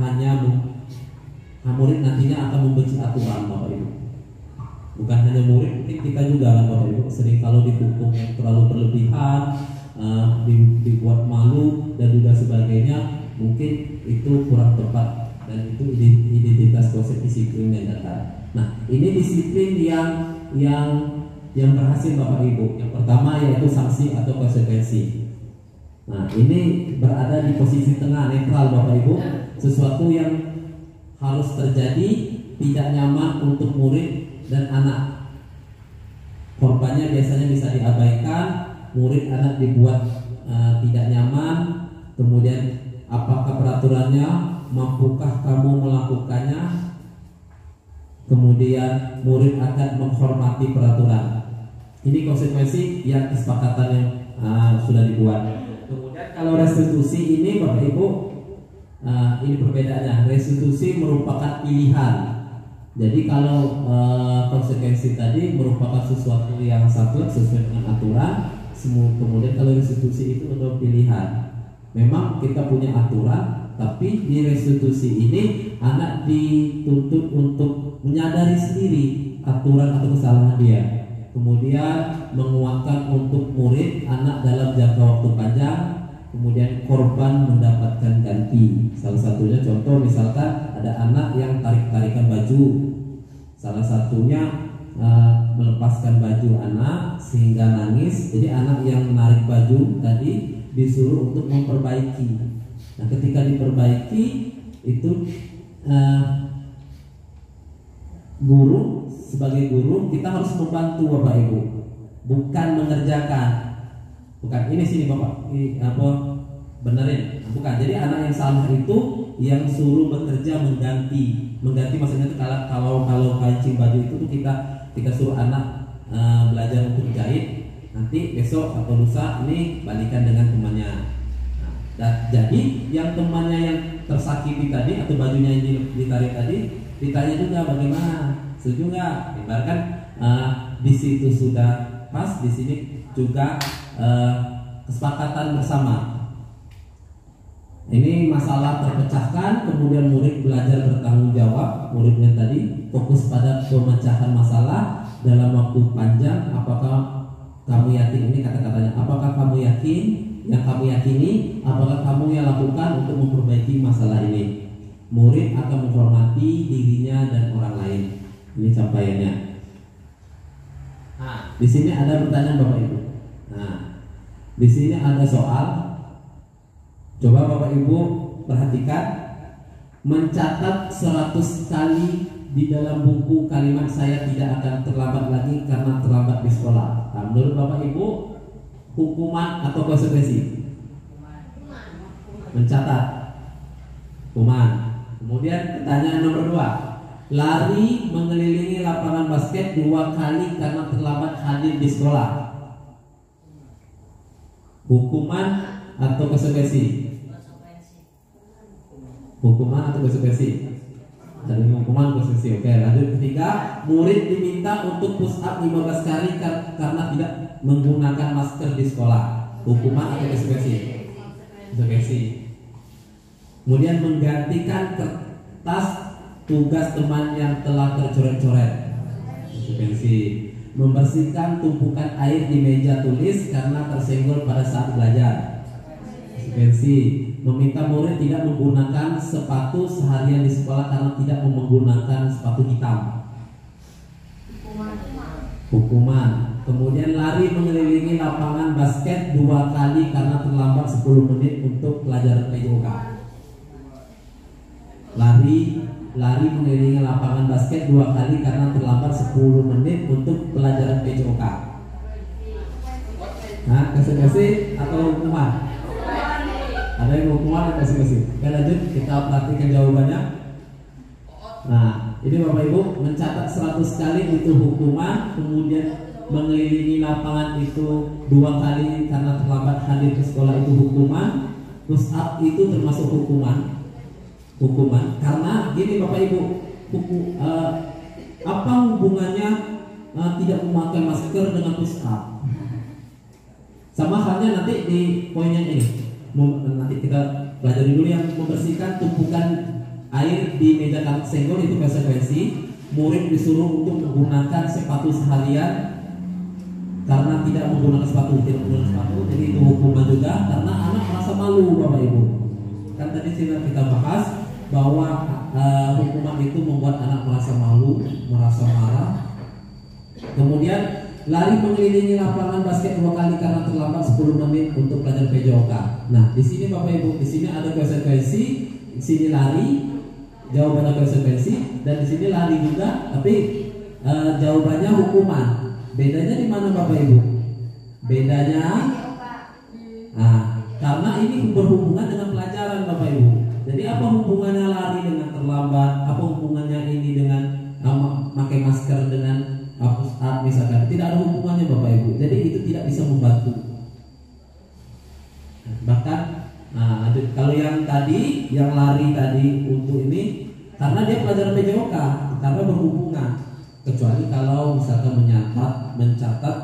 nantinya akan membenci aturan Bapak Ibu. Bukan hanya murid, mungkin kita juga kan Bapak Ibu sering kalau dihukum yang terlalu berlebihan, dibuat malu dan juga sebagainya, mungkin itu kurang tepat dan itu identitas konsep disiplin yang gagal. Nah, ini disiplin yang berhasil Bapak Ibu. Yang pertama yaitu sanksi atau konsekuensi. Nah, ini berada di posisi tengah, netral Bapak Ibu. Sesuatu yang harus terjadi, tidak nyaman untuk murid dan anak. Korbannya biasanya bisa diabaikan, murid anak dibuat tidak nyaman. Kemudian apakah peraturannya, mampukah kamu melakukannya? Kemudian murid akan menghormati peraturan. Ini konsekuensi yang kesepakatan yang sudah dibuat. Kemudian kalau restitusi ini Bapak Ibu, ini perbedaannya. Restitusi merupakan pilihan. Jadi kalau konsekuensi tadi merupakan sesuatu yang saklek sesuai dengan aturan. Kemudian kalau restitusi itu adalah pilihan. Memang kita punya aturan, tapi di restitusi ini anak dituntut untuk menyadari sendiri aturan atau kesalahan dia. Kemudian menguatkan untuk murid anak dalam jangka waktu panjang. Kemudian korban mendapatkan ganti. Salah satunya contoh misalkan ada anak yang tarik-tarikan baju. Salah satunya melepaskan baju anak sehingga nangis. Jadi anak yang menarik baju tadi disuruh untuk memperbaiki. Nah, ketika diperbaiki itu guru, sebagai guru kita harus membantu Bapak Ibu, bukan mengerjakan. Bukan ini sini Bapak, benerin, bukan. Jadi anak yang salah itu yang suruh bekerja mengganti maksudnya itu kalau kancing baju itu tuh kita suruh anak belajar untuk jahit, nanti besok atau lusa ini balikan dengan temannya. Nah, jadi yang temannya yang tersakiti tadi atau bajunya yang ditarik tadi ditanya juga bagaimana, setuju nggak? Ibaratkan di situ sudah pas, di sini juga kesepakatan bersama. Ini masalah terpecahkan, kemudian murid belajar bertanggung jawab. Muridnya tadi fokus pada pemecahan masalah dalam waktu panjang. Apakah kamu yakin, ini kata-katanya, apakah kamu yakin yang kamu yakini, apakah kamu yang lakukan untuk memperbaiki masalah ini? Murid akan menghormati dirinya dan orang lain. Ini capaiannya. Nah, di sini ada pertanyaan Bapak Ibu. Nah, di sini ada soal. Coba Bapak Ibu perhatikan. Mencatat 100 kali di dalam buku kalimat saya tidak akan terlambat lagi karena terlambat di sekolah. Nah, menurut Bapak Ibu, hukuman atau konsekuensi? mencatat hukuman. Kemudian pertanyaan nomor 2, lari mengelilingi lapangan basket 2 kali karena terlambat hadir di sekolah. Hukuman atau konsekuensi? Hukuman atau konsekuensi? Dari hukuman konsekuensi. Oke, lanjut. Ketiga, murid diminta untuk push up 15 kali karena tidak menggunakan masker di sekolah. Hukuman atau konsekuensi? Konsekuensi. Kemudian menggantikan kertas tugas teman yang telah tercoret-coret. Konsekuensi. Membersihkan tumpukan air di meja tulis karena tersenggol pada saat belajar. Konsekuensi. Meminta murid tidak menggunakan sepatu seharian di sekolah karena tidak menggunakan sepatu hitam. Hukuman. Kemudian lari mengelilingi lapangan basket 2 kali karena terlambat 10 menit untuk pelajaran PJOK. Lari mengelilingi lapangan basket 2 kali karena terlambat 10 menit untuk pelajaran PJOK. Nah, konsekuensi atau hukuman? Ada yang hukuman atau konsekuensi? Oke, lanjut, kita perhatikan jawabannya. Nah, ini Bapak Ibu mencatat 100 kali itu hukuman, kemudian mengelilingi lapangan itu 2 kali karena terlambat hadir ke sekolah itu hukuman. Push up itu termasuk hukuman karena gini Bapak Ibu, apa hubungannya tidak memakai masker dengan push up? Sama halnya nanti di poinnya ini. Nanti kita pelajari dulu yang membersihkan tumpukan air di meja senggol itu konsekuensi. Murid disuruh untuk menggunakan sepatu seharian karena tidak menggunakan sepatu, jadi itu hukuman juga karena anak merasa malu Bapak Ibu. Kan tadi kita bahas bahwa hukuman itu membuat anak merasa malu, merasa marah. Kemudian lari mengelilingi lapangan basket 2 kali karena terlambat 10 menit untuk pelajaran PJOK. Nah, di sini Bapak Ibu, di sini ada konsekuensi, di sini lari, jawabannya konsekuensi, dan di sini lari juga, tapi jawabannya hukuman. Bedanya di mana Bapak Ibu? Bedanya, karena ini berhubungan dengan pelajaran Bapak Ibu. Jadi apa hubungannya lari dengan terlambat? Apa hubungannya ini dengan pakai masker dengan hapus art misalkan? Tidak ada hubungannya Bapak Ibu. Jadi itu tidak bisa membantu. Bahkan kalau yang tadi, yang lari tadi untuk ini karena dia pelajaran PJOK, karena berhubungan. Kecuali kalau misalkan mencatat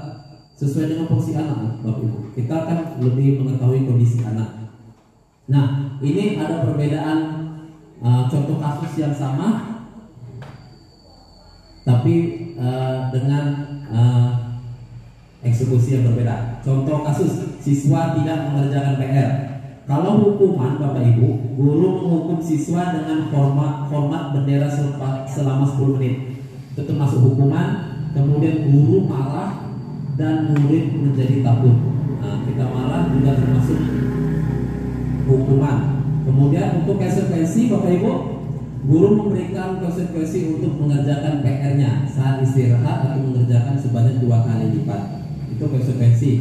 sesuai dengan fungsi anak Bapak Ibu. Kita akan lebih mengetahui kondisi anak. Nah, ini ada perbedaan contoh kasus yang sama tapi dengan eksekusi yang berbeda. Contoh kasus, siswa tidak mengerjakan PR. Kalau hukuman Bapak Ibu, guru menghukum siswa dengan hormat bendera selama 10 menit. Itu termasuk hukuman. Kemudian guru marah dan murid menjadi takut. Nah, kita marah juga termasuk hukuman. Kemudian untuk konsekuensi Bapak Ibu, guru memberikan konsekuensi untuk mengerjakan PR-nya saat istirahat atau mengerjakan sebanyak 2 kali lipat. Itu konsekuensi.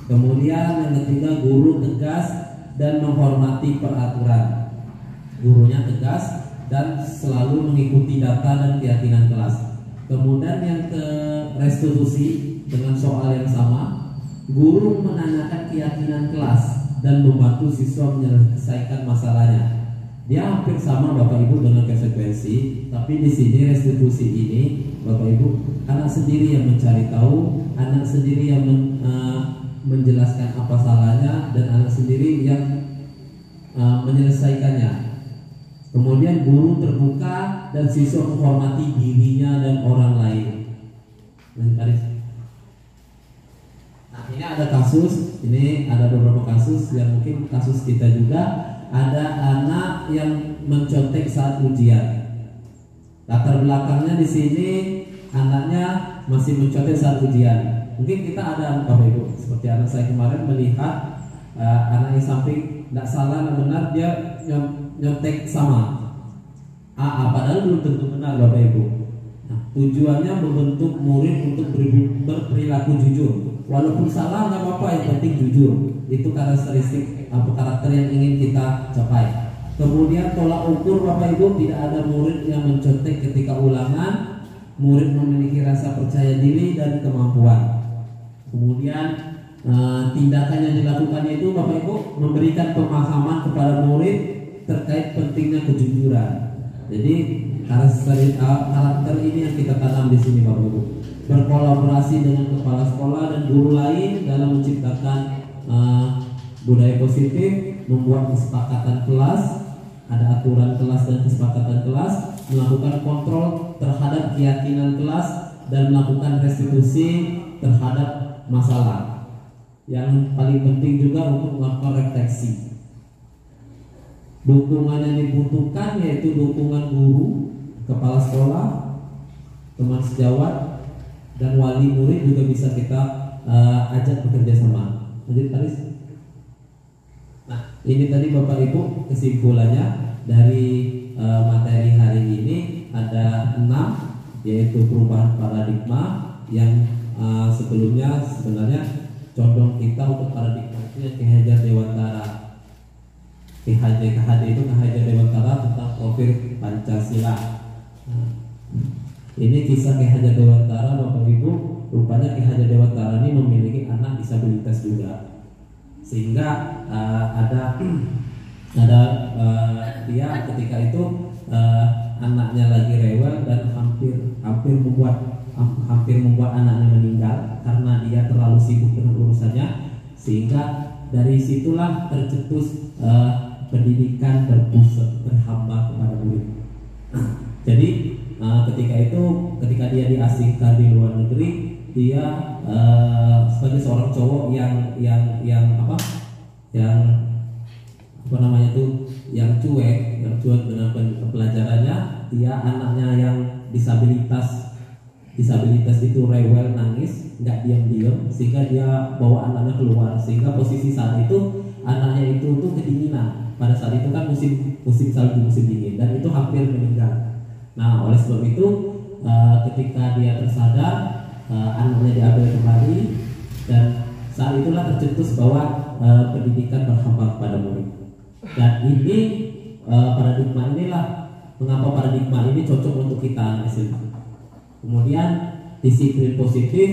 Kemudian yang ketiga, guru tegas dan menghormati peraturan. Gurunya tegas dan selalu mengikuti data dan keyakinan kelas. Kemudian yang ke restitusi dengan soal yang sama, guru menanyakan keyakinan kelas dan membantu siswa menyelesaikan masalahnya. Dia hampir sama Bapak Ibu dengan konsekuensi, tapi di sini restitusi ini Bapak Ibu, anak sendiri yang mencari tahu, anak sendiri yang menjelaskan apa salahnya, dan anak sendiri yang menyelesaikannya. Kemudian guru terbuka dan siswa menghormati dirinya dan orang lain. Nah, ini ada kasus, ini ada beberapa kasus yang mungkin kasus kita juga. Ada anak yang mencontek saat ujian. Latar belakangnya di sini anaknya masih mencontek saat ujian. Mungkin kita ada Bapak Ibu, seperti anak saya kemarin melihat anak yang samping tidak salah, tidak benar, dia nyontek sama padahal belum tentu benar Bapak Ibu. Nah, tujuannya membentuk murid untuk berperilaku jujur. Walaupun salah nggak apa-apa, yang penting jujur. Itu karakteristik karakter yang ingin kita capai. Kemudian tolak ukur Bapak Ibu, tidak ada murid yang mencontek ketika ulangan. Murid memiliki rasa percaya diri dan kemampuan. Kemudian tindakan yang dilakukannya itu Bapak Ibu memberikan pemahaman kepada murid terkait pentingnya kejujuran. Jadi karakter ini yang kita tanam di sini Bapak Ibu. Berkolaborasi dengan kepala sekolah dan guru lain dalam menciptakan budaya positif, membuat kesepakatan kelas, ada aturan kelas dan kesepakatan kelas, melakukan kontrol terhadap keyakinan kelas, dan melakukan restitusi terhadap masalah. Yang paling penting juga untuk melakukan refleksi. Dukungan yang dibutuhkan yaitu dukungan guru, kepala sekolah, teman sejawat, dan wali murid juga bisa kita ajak bekerja sama. Lanjut Aris. Nah, ini tadi Bapak Ibu kesimpulannya dari materi hari ini ada 6, yaitu perubahan paradigma yang sebelumnya sebenarnya condong kita untuk paradigma itu yang Ki Hajar Dewantara. KHD itu Ki Hajar Dewantara tentang profil Pancasila. Nah, ini kisah Ki Hajar Dewantara Bapak Ibu. Rupanya Ki Hajar Dewantara ini memiliki anak disabilitas juga, sehingga ada dia ketika itu anaknya lagi rewel dan hampir membuat anaknya meninggal karena dia terlalu sibuk dengan urusannya, sehingga dari situlah tercetus pendidikan berpusat berhamba kepada murid. Jadi ketika dia diasingkan di luar negeri, dia sebagai seorang cowok yang cuek dengan pelajarannya. Dia anaknya yang disabilitas itu rewel, nangis, nggak diam-diam, sehingga dia bawa anaknya keluar, sehingga posisi saat itu anaknya itu tuh kedinginan. Pada saat itu kan musim salju, musim dingin, dan itu hampir meninggal. Nah, oleh sebab itu ketika dia tersadar, anaknya diambil kembali, dan saat itulah tercetus bahwa pendidikan berhamba kepada murid. Dan ini paradigma inilah mengapa paradigma ini cocok untuk kita anak SMA. Kemudian disiplin positif,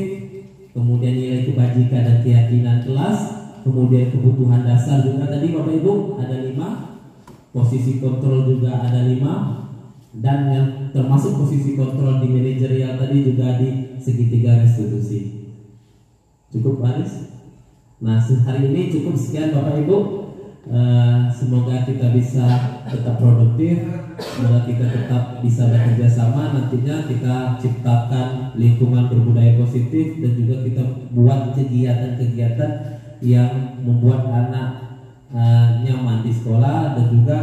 kemudian nilai kebajikan dan keyakinan kelas, kemudian kebutuhan dasar juga tadi Bapak Ibu ada 5, posisi kontrol juga ada 5, dan yang termasuk posisi kontrol di manajerial tadi juga di segitiga restitusi. Cukup Aris? Nah, hari ini cukup sekian Bapak Ibu. Semoga kita bisa tetap produktif, semoga kita tetap bisa bekerja sama. Nantinya kita ciptakan lingkungan berbudaya positif, dan juga kita buat kegiatan-kegiatan yang membuat anak nyaman di sekolah, dan juga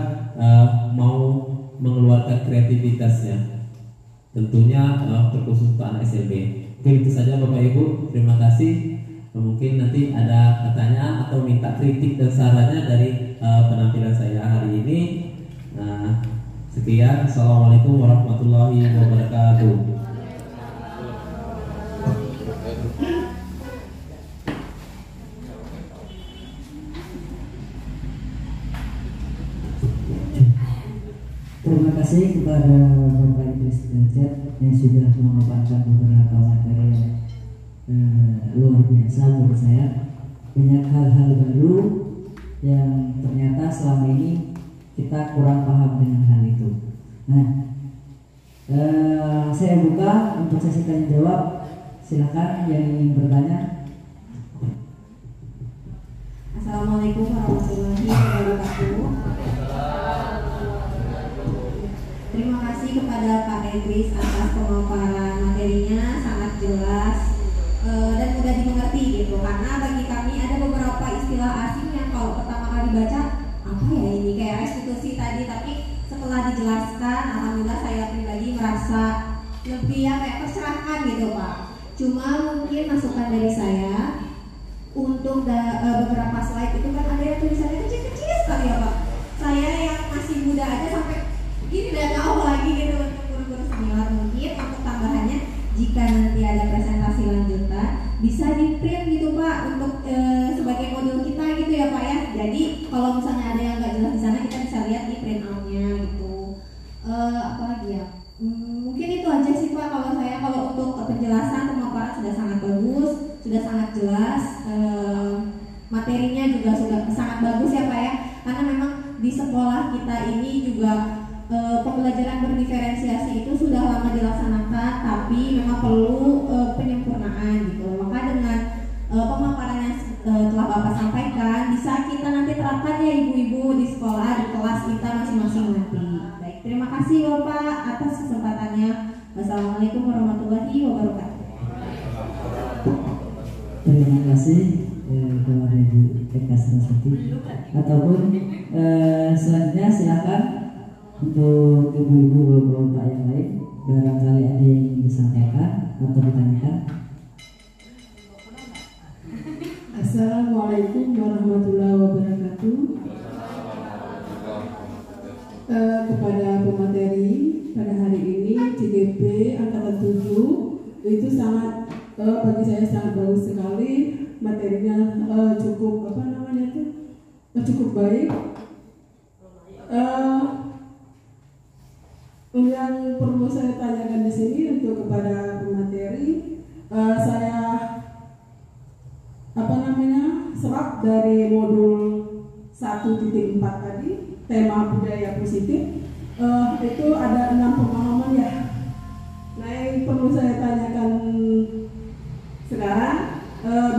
mau mengeluarkan kreativitasnya, tentunya terkhusus untuk anak SLB. Oke, itu saja Bapak Ibu, terima kasih. Mungkin nanti ada pertanyaan atau minta kritik dan sarannya dari penampilan saya hari ini. Sekian, assalamualaikum warahmatullahi wabarakatuh. Terima kasih kepada Bapak Idris Derajat yang sudah memaparkan beberapa materi yang luar biasa menurut saya. Banyak hal-hal baru yang ternyata selama ini kita kurang paham dengan hal itu. Nah, saya buka untuk sesi tanya jawab. Silakan yang ingin bertanya. Assalamualaikum warahmatullahi wabarakatuh. Terima kasih kepada Pak Idris atas pemaparan materinya, sangat jelas dan mudah dimengerti gitu. Karena bagi kami ada beberapa istilah asing yang kalau pertama kali baca apa ya ini, kayak restitusi tadi, tapi setelah dijelaskan alhamdulillah saya pribadi merasa lebih kayak tercerahkan gitu Pak. Cuma mungkin masukan dari saya untuk beberapa slide itu kan ada yang tulisannya kecil-kecil sekali ya Pak. Saya yang masih muda aja sampai gini udah tahu lagi gitu untuk guru-guru senior. Mungkin untuk tambahannya jika nanti ada presentasi lanjutan bisa di print gitu Pak untuk sebagai modul kita gitu. Jadi kalau misalnya ada yang nggak jelas di sana kita bisa lihat di printout-nya gitu. Apa lagi ya? Mungkin itu aja sih Pak kalau saya. Kalau untuk penjelasan pemaparan sudah sangat bagus, sudah sangat jelas. Materinya juga sudah sangat bagus ya Pak ya. Karena memang di sekolah kita ini juga pembelajaran berdiferensiasi itu sudah lama dilaksanakan, tapi memang perlu penyempurnaan gitu. Maka dengan pemaparan yang telah Bapak sampaikan bisa kita nanti terapkan ya ibu-ibu di sekolah, di kelas kita masing-masing nanti. Baik, terima kasih Bapak atas kesempatannya. Wassalamualaikum warahmatullahi wabarakatuh. Terima kasih kepada Ibu Eka Saraswati. Ataupun selanjutnya silakan untuk ibu-ibu bapak-bapak yang lain, barangkali ada yang ingin disampaikan atau ditanyakan. Assalamualaikum warahmatullahi wabarakatuh. Kepada pemateri pada hari ini CGP angkatan 7 itu sangat bagi saya sangat bagus sekali, materinya cukup cukup baik. Yang perlu saya tanyakan di sini untuk kepada pemateri, saya serap dari modul 1.4 tadi, tema budaya positif, itu ada 6 pemahaman ya. Nah, yang perlu saya tanyakan sekarang,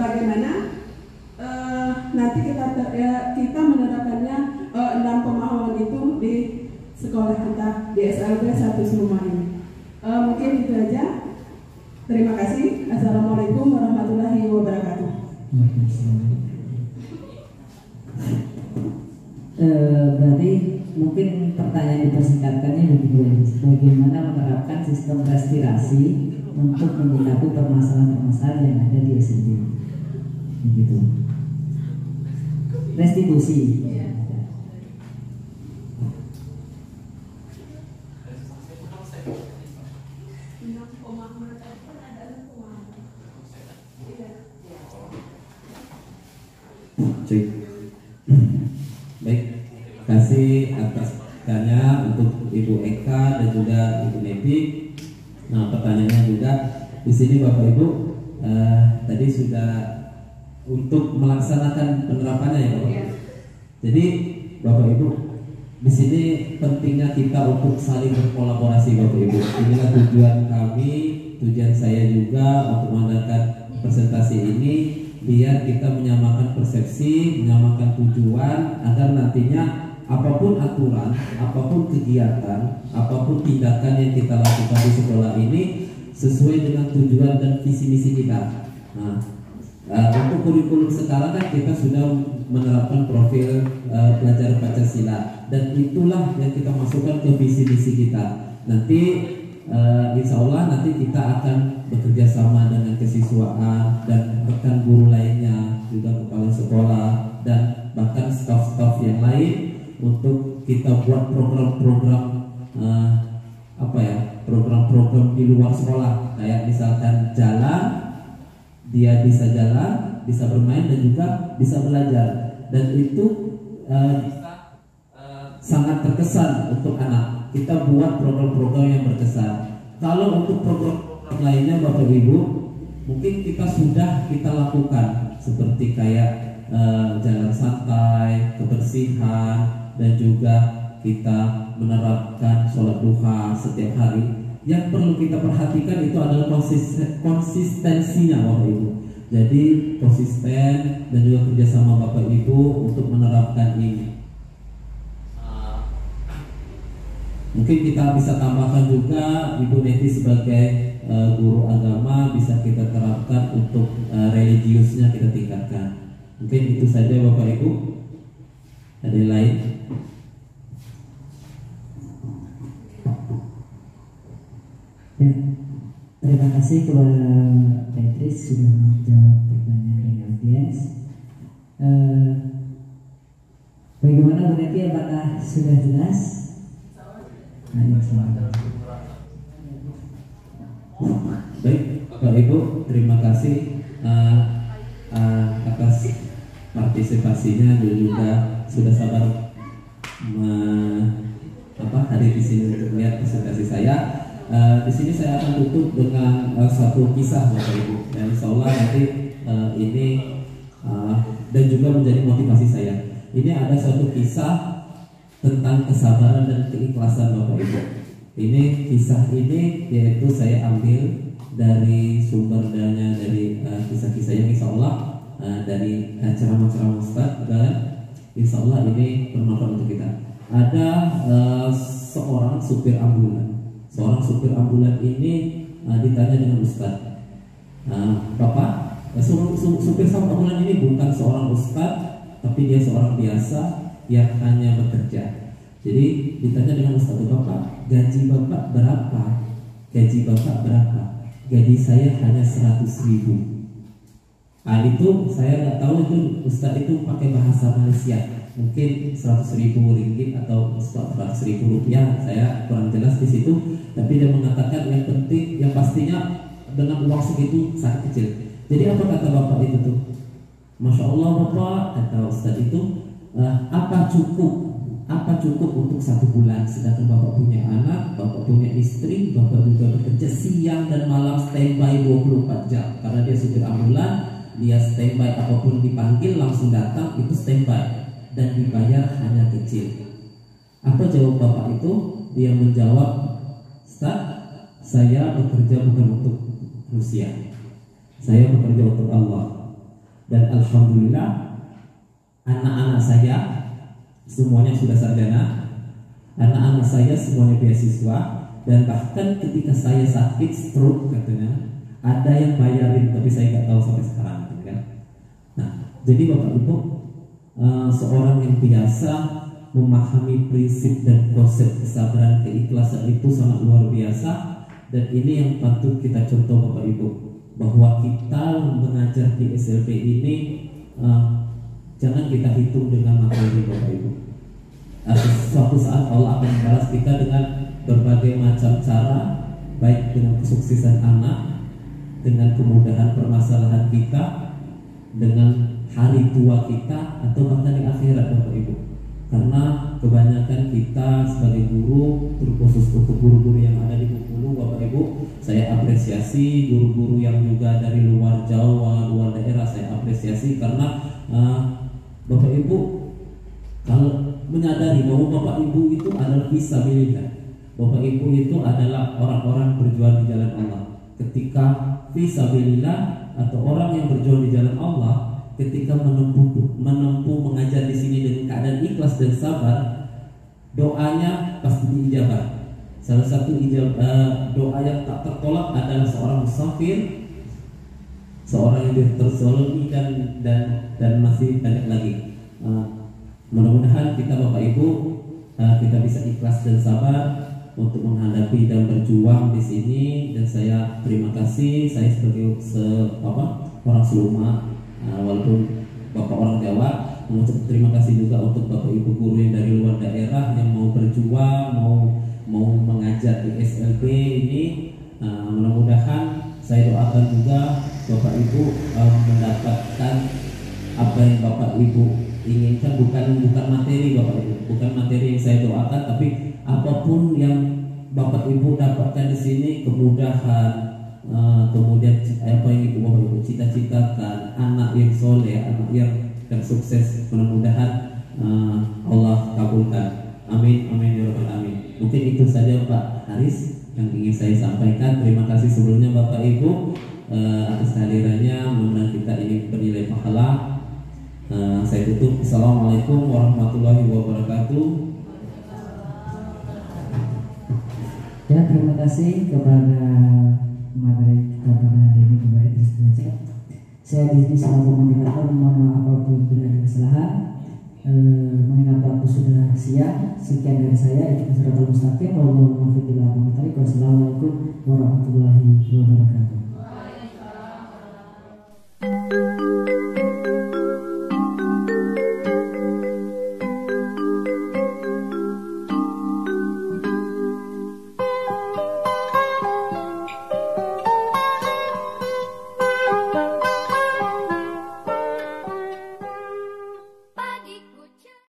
bagaimana nanti kita menerapkannya 6 pemahaman itu di sekolah kita di SLB 1 Suma ini. Mungkin itu aja. Terima kasih. Assalamualaikum warahmatullahi wabarakatuh. Berarti mungkin pertanyaan dipersingkatkannya begini: bagaimana menerapkan sistem respirasi untuk menyikapi permasalahan-permasalahan yang ada di SMP? Begitu. Restitusi. Baik, terima kasih atas pertanyaannya untuk Ibu Eka dan juga Ibu Neti. Nah, pertanyaannya juga di sini Bapak Ibu tadi sudah untuk melaksanakan penerapannya ya Bapak. Jadi Bapak Ibu di sini pentingnya kita untuk saling berkolaborasi Bapak Ibu. Inilah tujuan kami, tujuan saya juga untuk mengadakan presentasi ini, biar kita menyamakan persepsi, menyamakan tujuan, agar nantinya apapun aturan, apapun kegiatan, apapun tindakan yang kita lakukan di sekolah ini sesuai dengan tujuan dan visi misi kita. Nah, untuk kurikulum sekarang kan kita sudah menerapkan profil pelajar Pancasila, dan itulah yang kita masukkan ke visi misi kita. Nanti insya Allah nanti kita akan bekerja sama dengan kesiswaan dan rekan guru lainnya, juga kepala sekolah dan bahkan staf-staf yang lain, untuk kita buat program-program program-program di luar sekolah, kayak misalkan jalan, dia bisa jalan, bisa bermain dan juga bisa belajar, dan itu sangat terkesan untuk anak. Kita buat program-program yang berkesan. Kalau untuk program lainnya Bapak Ibu, mungkin kita lakukan seperti kayak jalan santai, kebersihan, dan juga kita menerapkan sholat duha setiap hari. Yang perlu kita perhatikan itu adalah konsistensinya Bapak Ibu. Jadi konsisten dan juga kerjasama Bapak Ibu untuk menerapkan ini. Mungkin kita bisa tambahkan juga Ibu Neti sebagai guru agama, bisa kita terapkan untuk religiusnya kita tingkatkan. Mungkin itu saja Bapak Ibu. Ada yang lain? Ya, terima kasih kepada Patrice sudah menjawab pertanyaan dari audiens. Bagaimana Bu Neti, apakah sudah jelas? Baik, Bapak Ibu, terima kasih atas partisipasinya dan juga sudah sabar hadir di sini untuk melihat presentasi saya. Di sini saya akan tutup dengan satu kisah Bapak Ibu, dan insya Allah nanti ini dan juga menjadi motivasi saya. Ini ada suatu kisah tentang kesabaran dan keikhlasan Bapak Ibu. Ini kisah ini yaitu saya ambil dari sumber dana dari kisah-kisah yang insya Allah dari ceramah-ceramah Ustaz, dan insya Allah ini bermanfaat untuk kita. Ada seorang supir ambulan. Seorang supir ambulan ini ditanya dengan Ustaz, Bapak, supir ambulan ini bukan seorang Ustaz, tapi dia seorang biasa yang hanya bekerja. Jadi ditanya dengan Ustaz, Bapak, gaji Bapak berapa? Gaji Bapak berapa? Gaji saya hanya 100.000. Itu saya nggak tahu itu Ustaz itu pakai bahasa Malaysia, mungkin 100.000 ringgit atau 100.000 rupiah, saya kurang jelas di situ. Tapi dia mengatakan yang penting, yang pastinya dengan uang segitu sangat kecil. Jadi apa kata Bapak itu tuh? Masya Allah Bapak, kata Ustaz itu, apa cukup untuk 1 bulan? Sedangkan Bapak punya anak, Bapak punya istri, Bapak juga bekerja siang dan malam standby 24 jam. Karena dia supir ambulan, dia standby, apapun dipanggil langsung datang, itu standby, dan dibayar hanya kecil. Apa jawab Bapak itu? Dia menjawab, Ustaz, saya bekerja bukan untuk manusia, saya bekerja untuk Allah. Dan alhamdulillah anak-anak saya semuanya sudah sarjana, anak-anak saya semuanya beasiswa, dan bahkan ketika saya sakit stroke katanya ada yang bayarin, tapi saya nggak tahu sampai sekarang kan. Nah, jadi Bapak Ibu, seorang yang biasa memahami prinsip dan konsep kesabaran keikhlasan itu sangat luar biasa, dan ini yang patut kita contoh Bapak Ibu, bahwa kita mengajar di SLB ini jangan kita hitung dengan materi Bapak Ibu. Suatu saat Allah akan membalas kita dengan berbagai macam cara, baik dengan kesuksesan anak, dengan kemudahan permasalahan kita, dengan hari tua kita, atau bahkan di akhirat Bapak Ibu. Karena kebanyakan kita sebagai guru, terkhusus untuk guru-guru yang ada di Bengkulu Bapak Ibu, saya apresiasi guru-guru yang juga dari luar Jawa, luar daerah, saya apresiasi karena Bapak Ibu kalau menyadari bahwa Bapak Ibu itu adalah fisabilillah. Bapak Ibu itu adalah orang-orang berjuang di jalan Allah. Ketika fisabilillah atau orang yang berjuang di jalan Allah, ketika menempuh mengajar di sini dengan keadaan ikhlas dan sabar, doanya pasti diijabah. Salah satu doa yang tak tertolak adalah seorang musafir, seorang yang terzalimi dan masih banyak lagi. Mudah-mudahan kita Bapak Ibu kita bisa ikhlas dan sabar untuk menghadapi dan berjuang di sini. Dan saya terima kasih, saya sebagai orang Seluma, walaupun Bapak orang Jawa, mengucap terima kasih juga untuk Bapak Ibu guru yang dari luar daerah yang mau berjuang, mau mengajar di SLB ini. Mudah-mudahan saya doakan juga Bapak Ibu mendapatkan apa yang Bapak Ibu inginkan, bukan materi Bapak Ibu, bukan materi yang saya doakan, tapi apapun yang Bapak Ibu dapatkan di sini, kemudahan, kemudian apa yang Ibu Bapak Ibu cita-citakan, anak yang soleh, anak yang sukses, mudah-mudahan Allah kabulkan. Amin, amin ya rabbal alamin. Mungkin itu saja Pak Haris yang ingin saya sampaikan. Terima kasih sebelumnya Bapak Ibu atas kehadirannya. Mudah-mudahan kita ini bernilai pahala. Saya tutup. Assalamualaikum warahmatullahi wabarakatuh. Ya, terima kasih kepada materi kita pada hari ini Bapak Idris Derajat. Saya di sini selalu mengingatkan, mohon maaf apabila ada kesalahan. Mengingat waktu sudah siang, sekian dari saya. Wassalamualaikum warahmatullahi wabarakatuh.